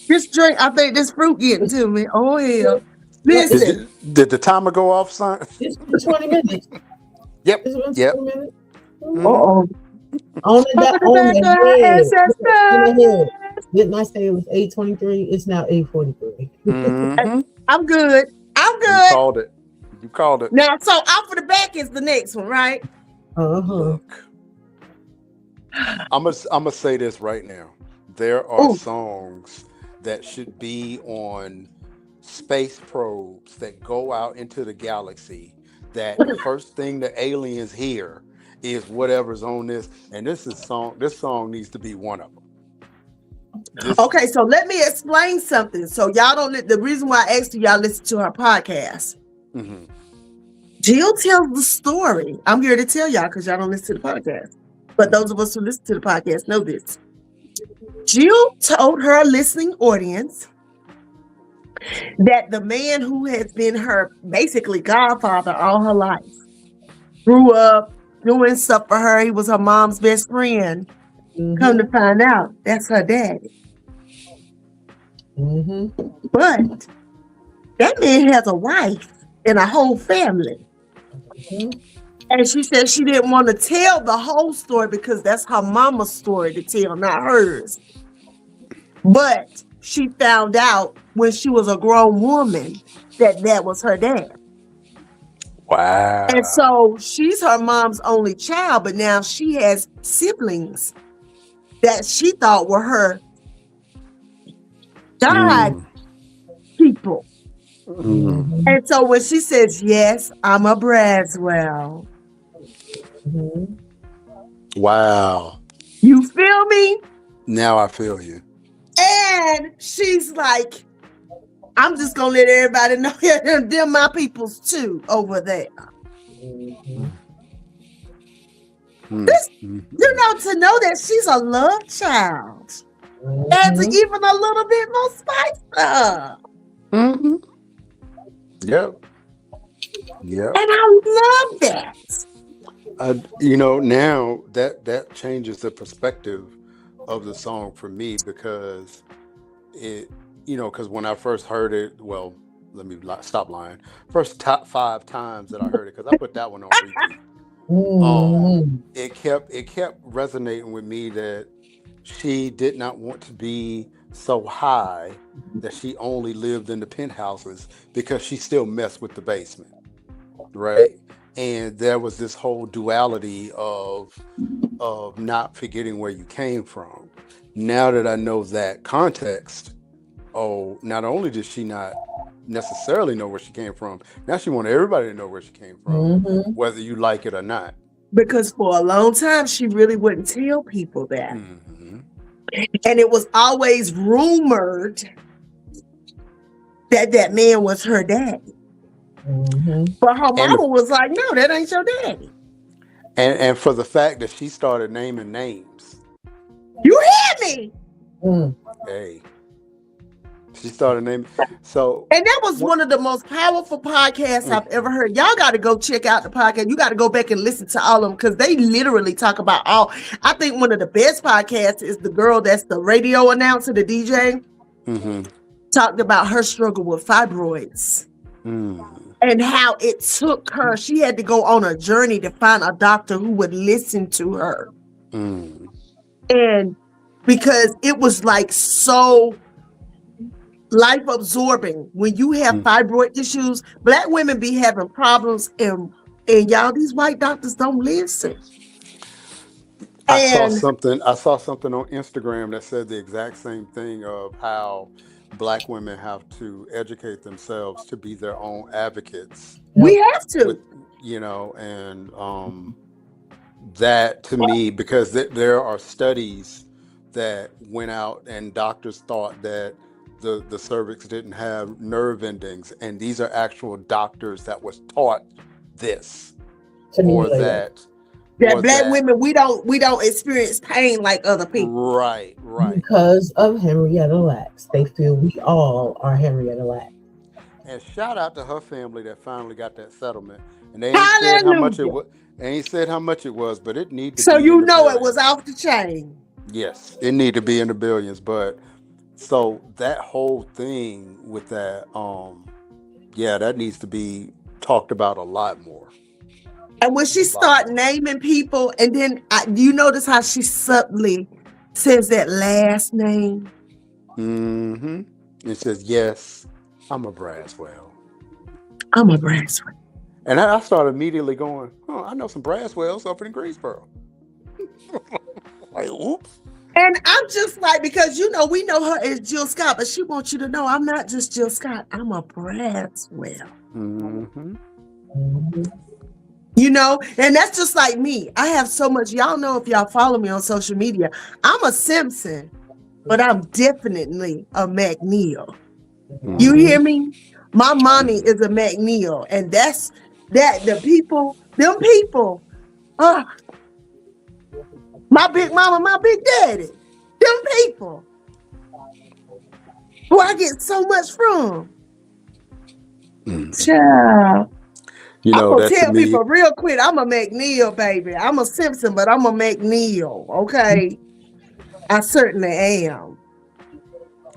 S2: This drink, I think this fruit getting to me. Oh, hell. Listen.
S3: Did the timer go off, son?
S4: It's been 20 minutes.
S3: Yep.
S4: It's been
S3: Yep.
S4: 20 minutes.
S2: Uh-oh.
S4: On the head. Didn't I say it was 8:23? It's now 8:43.
S3: Mm-hmm.
S2: I'm good.
S3: You called it.
S2: Now, so off of the back is the next one, right?
S3: Look, I'm gonna say this right now. There are songs that should be on space probes that go out into the galaxy. That the first thing the aliens hear is whatever's on this, and this song needs to be one of them.
S2: Okay, so let me explain something. So y'all the reason why I asked y'all listen to her podcast.
S3: Mm-hmm.
S2: Jill tells the story. I'm here to tell y'all because y'all don't listen to the podcast. But those of us who listen to the podcast know this. Jill told her listening audience that the man who has been her basically godfather all her life grew up doing stuff for her. He was her mom's best friend. Mm-hmm. Come to find out, that's her daddy.
S4: Mm-hmm.
S2: But that man has a wife and a whole family. Mm-hmm. And she said she didn't want to tell the whole story because that's her mama's story to tell, not hers. But she found out when she was a grown woman that was her dad.
S3: Wow.
S2: And so she's her mom's only child, but now she has siblings that she thought were her God people.
S3: Mm.
S2: And so when she says, yes, I'm a Braswell.
S4: Mm-hmm.
S3: Wow.
S2: You feel me?
S3: Now I feel you.
S2: And she's like, I'm just going to let everybody know them my peoples too over there.
S4: Mm-hmm.
S2: To know that she's a love child.
S4: Mm-hmm.
S2: Adds even a little bit more spice up.
S3: Mm-hmm. Yep.
S2: And I love that.
S3: Now that changes the perspective of the song for me because because when I first heard it, well, let me stop lying. First top 5 times that I heard it, because I put that one on repeat. It kept resonating with me that she did not want to be so high that she only lived in the penthouses because she still messed with the basement, right? And there was this whole duality of not forgetting where you came from. Now that I know that context, not only did she not necessarily know where she came from, now she wanted everybody to know where she came from, whether you like it or not.
S2: Because for a long time, she really wouldn't tell people that.
S3: Mm-hmm.
S2: And it was always rumored that man was her daddy.
S4: Mm-hmm.
S2: But her mama was like, no, that ain't your daddy.
S3: And for the fact that she started naming names.
S2: You hear me?
S3: Hey. She started naming. So,
S2: and that was one of the most powerful podcasts I've ever heard. Y'all got to go check out the podcast. You got to go back and listen to all of them because they literally talk about all. I think one of the best podcasts is the girl that's the radio announcer, the DJ, talked about her struggle with fibroids and how it took her. She had to go on a journey to find a doctor who would listen to her. And because it was like so life absorbing when you have fibroid issues. Black women be having problems, and y'all, these white doctors don't listen.
S3: I saw something on Instagram that said the exact same thing of how Black women have to educate themselves to be their own advocates.
S2: We have to,
S3: and that to me, because there are studies that went out and doctors thought that the cervix didn't have nerve endings, and these are actual doctors that was taught this, or that
S2: That
S3: was
S2: black
S3: that
S2: women, we don't experience pain like other people.
S3: right, right.
S4: Because of Henrietta Lacks. They feel we all are Henrietta Lacks.
S3: And shout out to her family that finally got that settlement. And they ain't said how much it
S2: Hallelujah.
S3: was. They ain't said how much it was, but it need to
S2: So
S3: be in
S2: you
S3: the
S2: know it was
S3: billions.
S2: off the chain.
S3: Yes, it need to be in the billions. But so that whole thing with that, yeah, that needs to be talked about a lot more.
S2: And when she
S3: A lot
S2: start
S3: more.
S2: naming people, and then you notice how she subtly says that last name.
S3: Mm-hmm. It says, yes, I'm a Braswell.
S2: I'm a Brasswood.
S3: And I started immediately going, oh, I know some Braswells up in Greensboro. Like, oops.
S2: And I'm just like, because we know her as Jill Scott, but she wants you to know I'm not just Jill Scott. I'm a Brasswell.
S3: Mm-hmm.
S2: And that's just like me. I have so much. Y'all know if y'all follow me on social media, I'm a Simpson, but I'm definitely a McNeil. You hear me? My mommy is a McNeil, and that's that. Them people, my big mama, my big daddy, them people who I get so much from. Child. I'm gonna
S3: That to
S2: tell
S3: me,
S2: people real quick, I'm a McNeil, baby. I'm a Simpson, but I'm a McNeil, okay? I certainly am.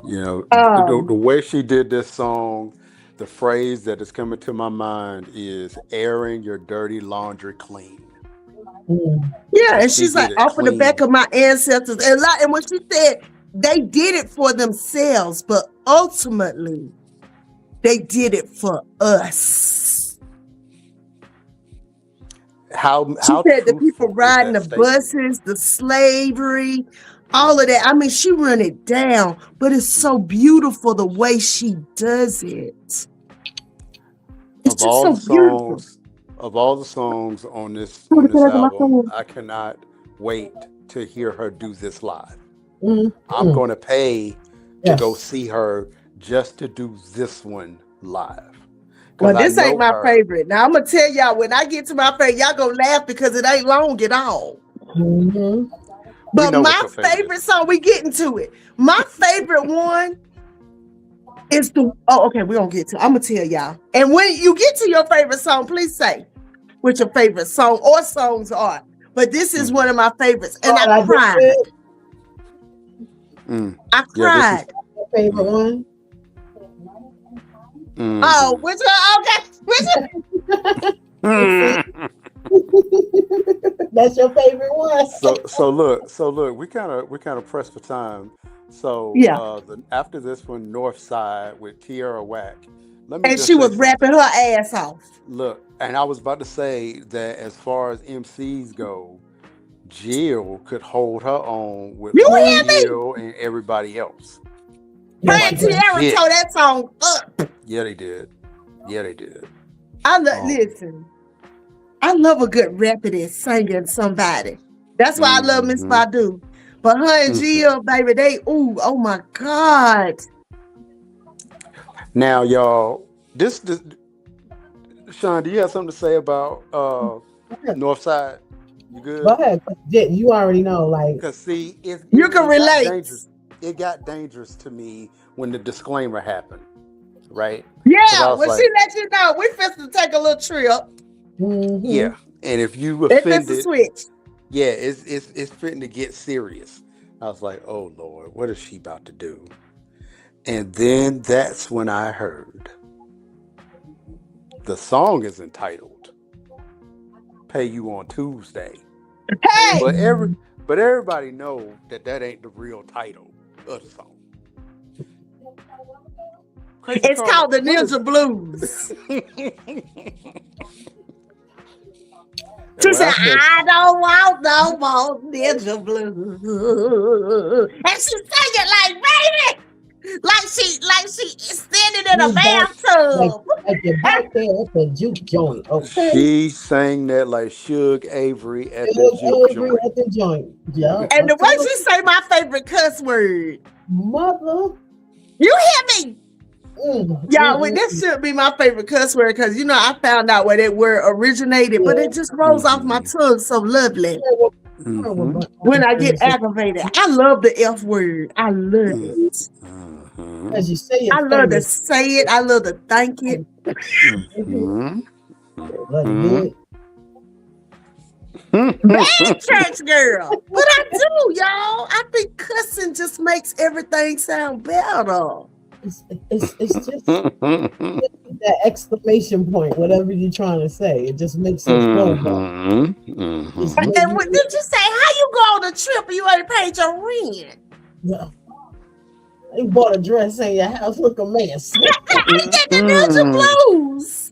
S3: the way she did this song, the phrase that is coming to my mind is airing your dirty laundry clean.
S2: Yeah, and
S3: She
S2: she's like,
S3: did it
S2: off of the back
S3: clean.
S2: of my ancestors. And when she said they did it for themselves, but ultimately they did it for us.
S3: How
S2: She said the people
S3: truthful is
S2: riding
S3: that
S2: the
S3: statement?
S2: buses, the slavery, all of that. I mean, she run it down, but it's so beautiful the way she does it. It's
S3: Of
S2: just
S3: all
S2: so
S3: the
S2: beautiful.
S3: songs on this album, I cannot wait to hear her do this live. I'm going to pay to go see her just to do this one live.
S2: Well, this ain't my
S3: her.
S2: favorite. Now, I'm going to tell y'all, when I get to my favorite, y'all going to laugh because it ain't long at all. But my favorite song, we getting to it. My favorite one is okay, we're going to get to it. I'm going to tell y'all. And when you get to your favorite song, please say what your favorite song or songs are. But this is one of my favorites. And I cried. I cried.
S4: Your favorite one?
S2: Oh, which one? Okay.
S4: That's your favorite one.
S3: So look, we kind of pressed for time. So
S2: yeah,
S3: after this one, North Side with Tierra Whack.
S2: And she was rapping her ass off.
S3: Look, and I was about to say that as far as MCs go, Jill could hold her own with Jill and everybody else.
S2: Her and Tierra tore that song up.
S3: Yeah, they did.
S2: Listen. I love a good rappity singing somebody. That's why I love Miss Badu. But her and Jill, baby, oh my God.
S3: Now, y'all, this Sean, do you have something to say about Northside? You good?
S4: Go ahead. You already know, like,
S3: because see,
S2: you can relate.
S3: It got dangerous to me when the disclaimer happened, right?
S2: Yeah, when she let you know, we fixed to take a little trip.
S3: Yeah, and if you offended,
S2: switch.
S3: Yeah, it's fitting to get serious. I was like, oh Lord, what is she about to do? And then that's when I heard the song is entitled "Pay You on Tuesday."
S2: Hey,
S3: but everybody know that ain't the real title of the song.
S2: It's called the Ninja Blues. She said, I don't want no more Ninja Blues. And she sang it like, baby, like she standing in a bathtub.
S4: Like you're back there at the juke joint. Okay.
S3: She sang that like Suge Avery at the juke joint.
S4: Yeah.
S2: And the way she say my favorite cuss word.
S4: Mother.
S2: You hear me? Y'all, this should be my favorite cuss word because you know I found out where that word originated, but it just rolls off my tongue so lovely when I get aggravated. I love the F word. I love it.
S4: As you say it,
S2: I love to say it. I love to thank it. Bad church girl, but I do, y'all. I think cussing just makes everything sound better.
S4: It's just that exclamation point, whatever you're trying to say. It just makes it flow better.
S2: And what did you say? How you go on a trip and you already paid your rent?
S4: Yeah. You bought a dress in your house, look a mess.
S2: I get the Ninja Blues.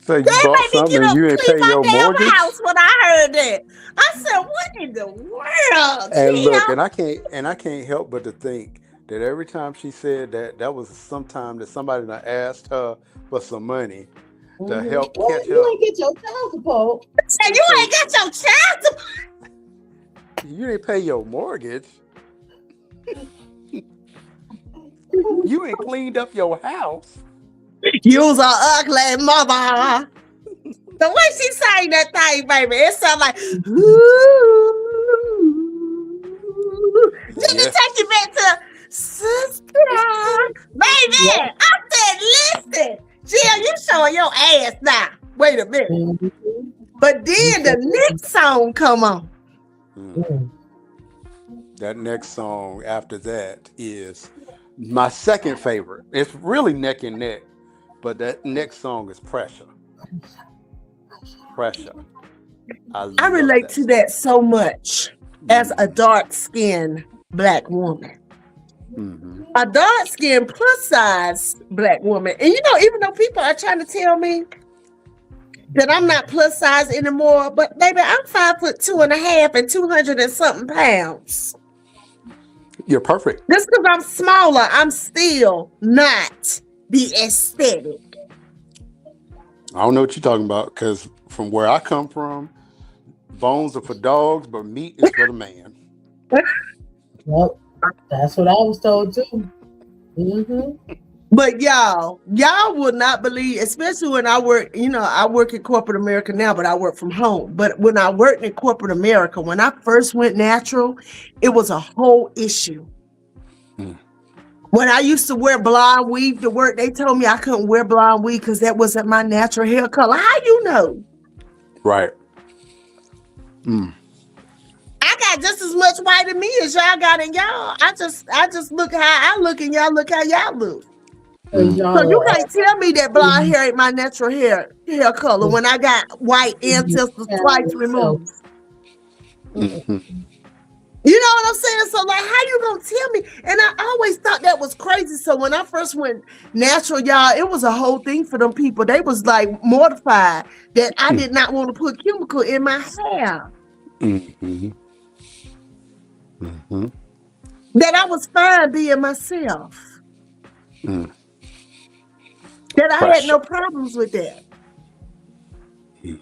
S3: So you bought something and you ain't pay your mortgage?
S2: House when I heard that. I said, what in the world?
S3: And look, and I can't help but to think that every time she said that was sometime that somebody done asked her for some money to help catch
S4: you
S3: up.
S4: ain't get your child support.
S2: And you ain't got your child support.
S3: You ain't pay your mortgage. You ain't cleaned up your house.
S2: You's an ugly mother. The way she sang that thing, baby, it sound like, ooh. Did it take you back to sister? Baby, I said, listen, Jill, you showing your ass now. Wait a minute. But then the next song come on.
S3: That next song after that is my second favorite. It's really neck and neck, but that next song is Pressure. Pressure. I
S2: relate to that so much as a dark-skinned Black woman. A dark-skinned plus-size Black woman. And you know, even though people are trying to tell me that I'm not plus size anymore, but baby, I'm 5'2.5" and 200 and something pounds.
S3: You're perfect.
S2: Just because I'm smaller, I'm still not the aesthetic.
S3: I don't know what you're talking about, because from where I come from, bones are for dogs, but meat is for the man.
S4: Well, that's what I was told too.
S2: But y'all would not believe, especially when I work, you know, I work in corporate America now, but I work from home. But when I worked in corporate America, when I first went natural, it was a whole issue. When I used to wear blonde weave to work, they told me I couldn't wear blonde weave because that wasn't my natural hair color. How you know?
S3: Right.
S2: I got just as much white in me as y'all got in y'all. I just look how I look and y'all look how y'all look. So you can't tell me that blonde hair ain't my natural hair color when I got white ancestors twice removed. You know what I'm saying? So like, how you gonna tell me? And I always thought that was crazy. So when I first went natural, y'all, it was a whole thing for them people. They was like mortified that I did not want to put chemical in my hair. That I was fine being myself. That I had no problems with that.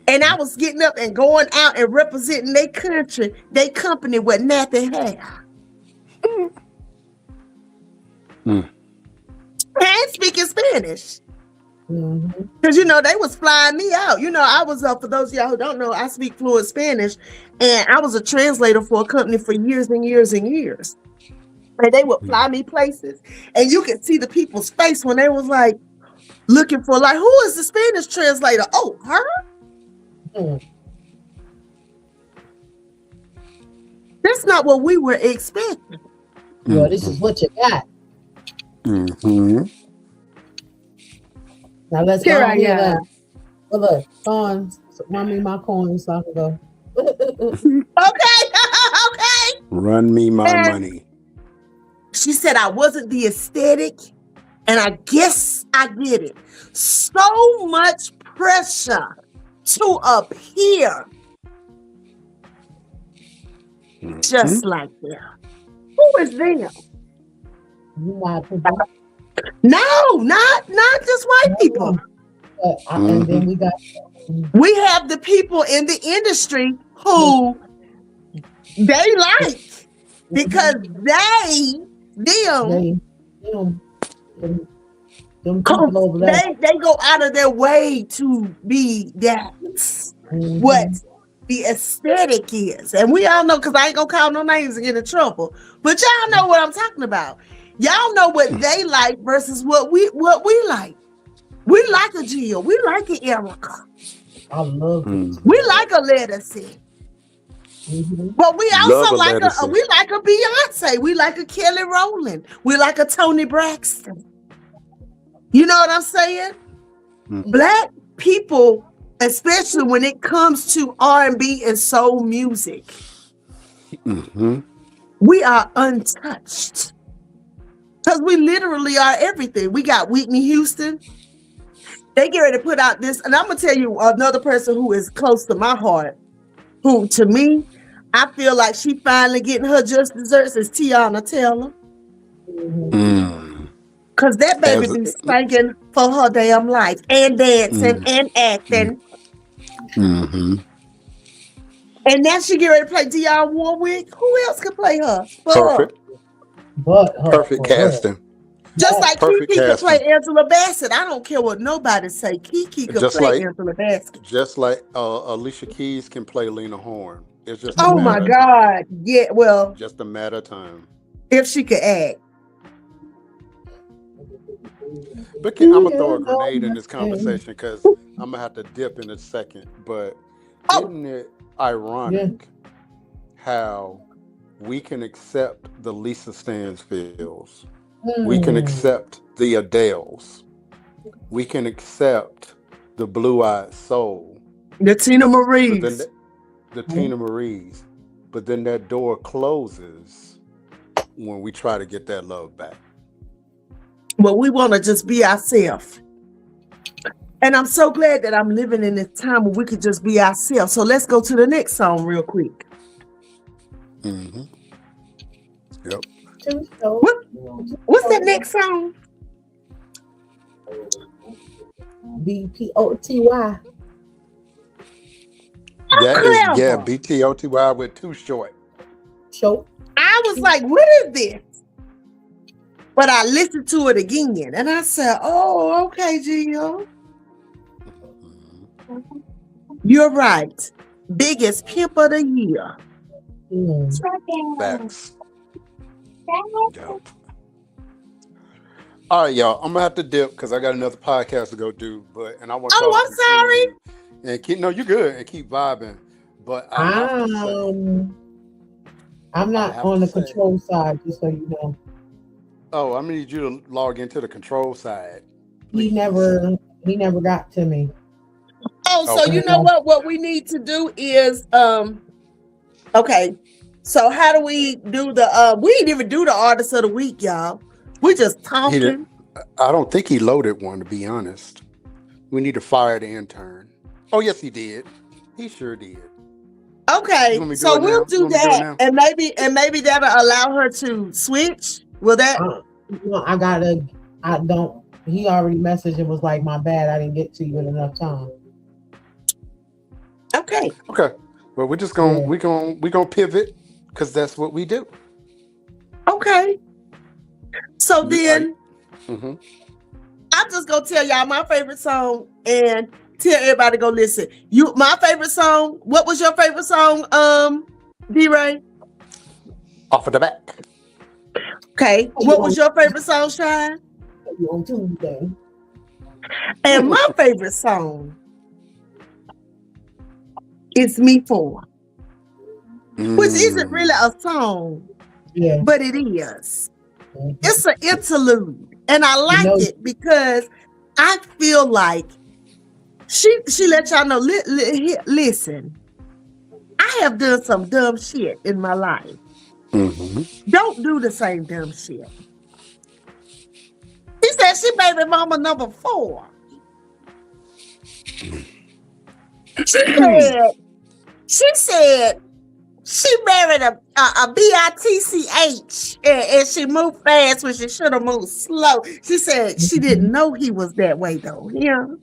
S2: And I was getting up and going out and representing their country, their company with nappy hair. And speaking Spanish. Because, you know, they was flying me out. You know, I was, for those of y'all who don't know, I speak fluent Spanish. And I was a translator for a company for years and years and years. And they would fly me places. And you could see the people's face when they was like, looking for, like, who is the Spanish translator? Oh, her? That's not what we were expecting.
S4: Well, this is what you got. Now let's go. Well, look, coins. Run me my coins so I can go.
S2: Okay.
S3: Run me my money.
S2: She said I wasn't the aesthetic, and I guess I did it. So much pressure to appear just like them. Who is them? No, not just white people.
S4: And then
S2: we have the people in the industry who they like because them
S4: Them people over there.
S2: They go out of their way to be that. What the aesthetic is. And we all know, because I ain't gonna call no names and get in trouble. But y'all know what I'm talking about. Y'all know what they like versus what we like. We like a Jill. We like an Erica.
S4: I love it.
S2: We like a Lettucey. But we also like a Beyonce. We like a Kelly Rowland. We like a Toni Braxton. You know what I'm saying? Black people, especially when it comes to R&B and soul music, we are untouched. Because we literally are everything. We got Whitney Houston. They get ready to put out this, and I'm going to tell you another person who is close to my heart, who to me, I feel like she finally getting her just desserts, is Tiana Taylor. Because that baby be singing for her damn life and dancing and acting. And now she get ready to play Dionne Warwick. Who else can play her?
S3: Perfect casting.
S2: Just like Kiki could play Angela Bassett. I don't care what nobody say. Kiki could play Angela Bassett.
S3: Just like Alicia Keys can play Lena Horne. It's just
S2: my God. Yeah, well.
S3: Just a matter of time.
S2: If she could act.
S3: But I'm going to throw a grenade in this conversation because I'm going to have to dip in a second. But isn't it ironic how we can accept the Lisa Stansfields? We can accept the Adeles. We can accept the Blue-Eyed Soul.
S2: The Tina Maries.
S3: The Tina Maries. But then that door closes when we try to get that love back.
S2: Well, we want to just be ourselves. And I'm so glad that I'm living in this time where we could just be ourselves. So let's go to the next song real quick.
S3: Yep.
S2: What's that next song?
S4: BTOTY.
S3: BTOTY with Too Short.
S2: I was like, what is this? But I listened to it again and I said, oh, okay, Gio. You're right. Biggest pimp of the year.
S3: Facts. Yep. All right, y'all. I'm gonna have to dip because I got another podcast to go do. And I want.
S2: I'm sorry.
S3: And you're good. And keep vibing. But
S4: I'm not on the control side, just so you know.
S3: Oh, I need you to log into the control side.
S4: He never got to me.
S2: Oh, so you know what? What we need to do is okay. So how do we do the we didn't even do the artist of the week, y'all. We just talking.
S3: I don't think he loaded one, to be honest. We need to fire the intern. Oh, yes, he did. He sure did.
S2: Okay, so we'll do that, and maybe that'll allow her to switch. Will that?
S4: He already messaged and was like, "My bad, I didn't get to you in enough time."
S2: Okay.
S3: Well, we're just gonna we gonna pivot because that's what we do.
S2: Okay. So then, I'm just gonna tell y'all my favorite song and tell everybody to go listen. My favorite song. What was your favorite song, D-Ray?
S3: Off of the Back.
S2: Okay. What was your favorite song, Shine?
S4: On Tuesday.
S2: And my favorite song is Me For, which isn't really a song, but it is. It's an interlude, and I like it because I feel like she let y'all know. Listen, I have done some dumb shit in my life. Don't do the same dumb shit. She said she baby mama number 4. She said she married a bitch and she moved fast when she should have moved slow. She said she didn't know he was that way though. Yeah. How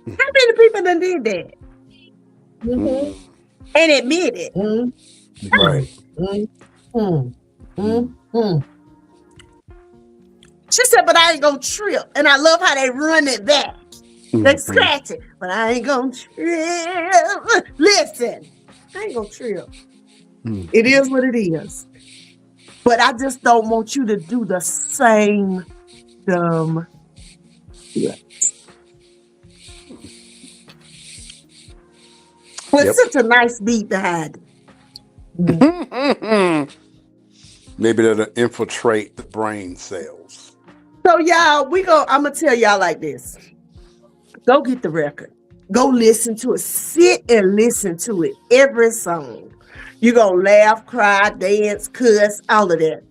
S2: many people done did that? And admit it.
S3: Right.
S2: She said, but I ain't gonna trip. And I love how they run it back. They scratch it, but I ain't gonna trip. Listen, I ain't gonna trip. It is what it is. But I just don't want you to do the same dumb shit. With such a nice beat behind it.
S3: Maybe that'll infiltrate the brain cells.
S2: So y'all, I'm gonna tell y'all like this. Go get the record. Go listen to it. Sit and listen to it. Every song. You're gonna laugh, cry, dance, cuss, all of that.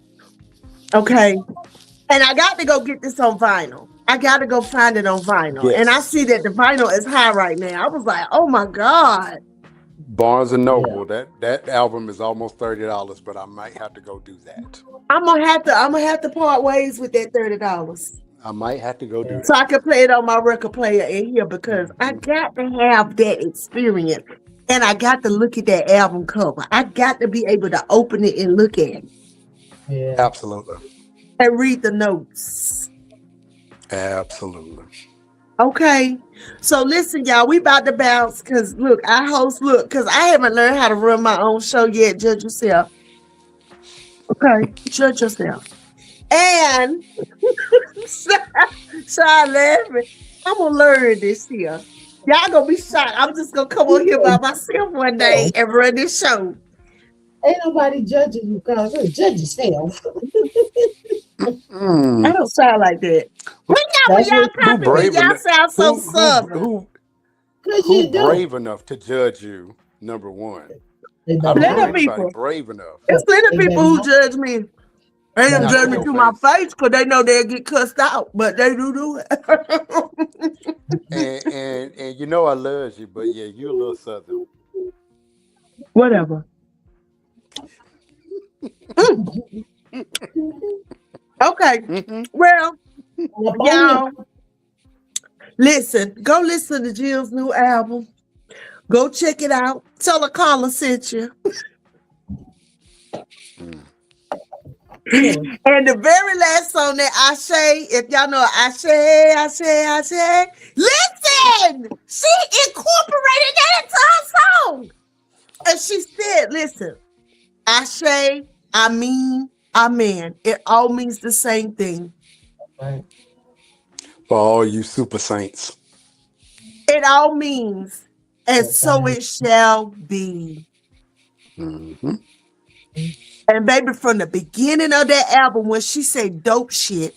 S2: Okay. And I got to go get this on vinyl. I got to go find it on vinyl.
S3: Yes.
S2: And I see that the vinyl is high right now. I was like, oh my God.
S3: Barnes and Noble, that album is almost $30, but I might have to go do that.
S2: I'm gonna have to part ways with that $30.
S3: I might have to go do that.
S2: So I can play it on my record player in here because I got to have that experience. And I got to look at that album cover. I got to be able to open it and look at it.
S4: Yeah.
S3: Absolutely.
S2: And read the notes.
S3: Absolutely.
S2: Okay. So listen, y'all, we about to bounce because because I haven't learned how to run my own show yet. Judge yourself. Okay. Judge yourself. And start laughing. I'm gonna learn this here. Y'all gonna be shocked. I'm just gonna come on here by myself one day and run this show.
S4: Ain't nobody judging you, cause you judge yourself.
S2: I don't sound like that. When y'all compliment, y'all sound so southern.
S3: Who brave enough to judge you? Number one.
S2: Plenty of people
S3: brave enough.
S2: There's plenty of people who judge me. They don't judge me to my face because they know they'll get cussed out, but they do it.
S3: and you know I love you, but yeah, you're a little southern.
S2: Whatever. Okay. Well, y'all, listen. Go listen to Jill's new album. Go check it out. Tell her Carla sent you. And the very last song that Ashe, if y'all know Ashe, listen, she incorporated that into her song. And she said, listen, Ashe, I mean, amen. It all means the same thing.
S4: Right.
S3: For all you super saints.
S2: It all means, and so it shall be.
S3: Mm-hmm.
S2: And baby, from the beginning of that album, when she said dope shit,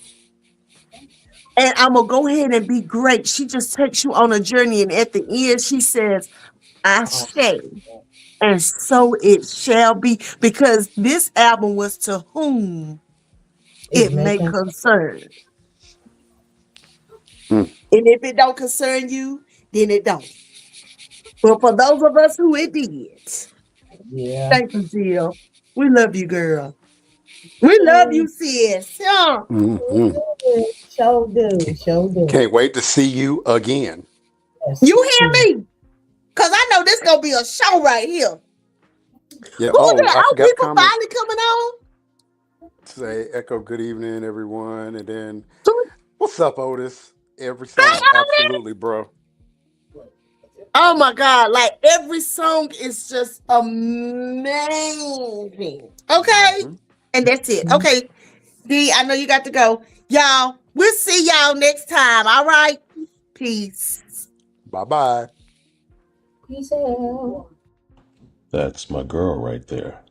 S2: and I'm gonna go ahead and be great, she just takes you on a journey, and at the end, she says, I say, and so it shall be, because this album was to whom it may concern. And if it don't concern you, then it don't. But for those of us who it did, thank you, Jill. We love you, girl. We love you, sis. Yeah.
S3: Mm-hmm.
S4: Show do.
S3: Can't wait to see you again.
S2: You hear me? Because I know this going to be a show right here.
S3: Yeah.
S2: Who's that? Oh, people finally coming on?
S3: Say, echo, good evening, everyone. And then, what's up, Otis? Every song, absolutely, bro.
S2: Oh my God, like every song is just amazing. Okay? And that's it. Okay. D, I know you got to go. Y'all, we'll see y'all next time. All right? Peace.
S3: Bye-bye.
S4: Peace out.
S1: That's my girl right there.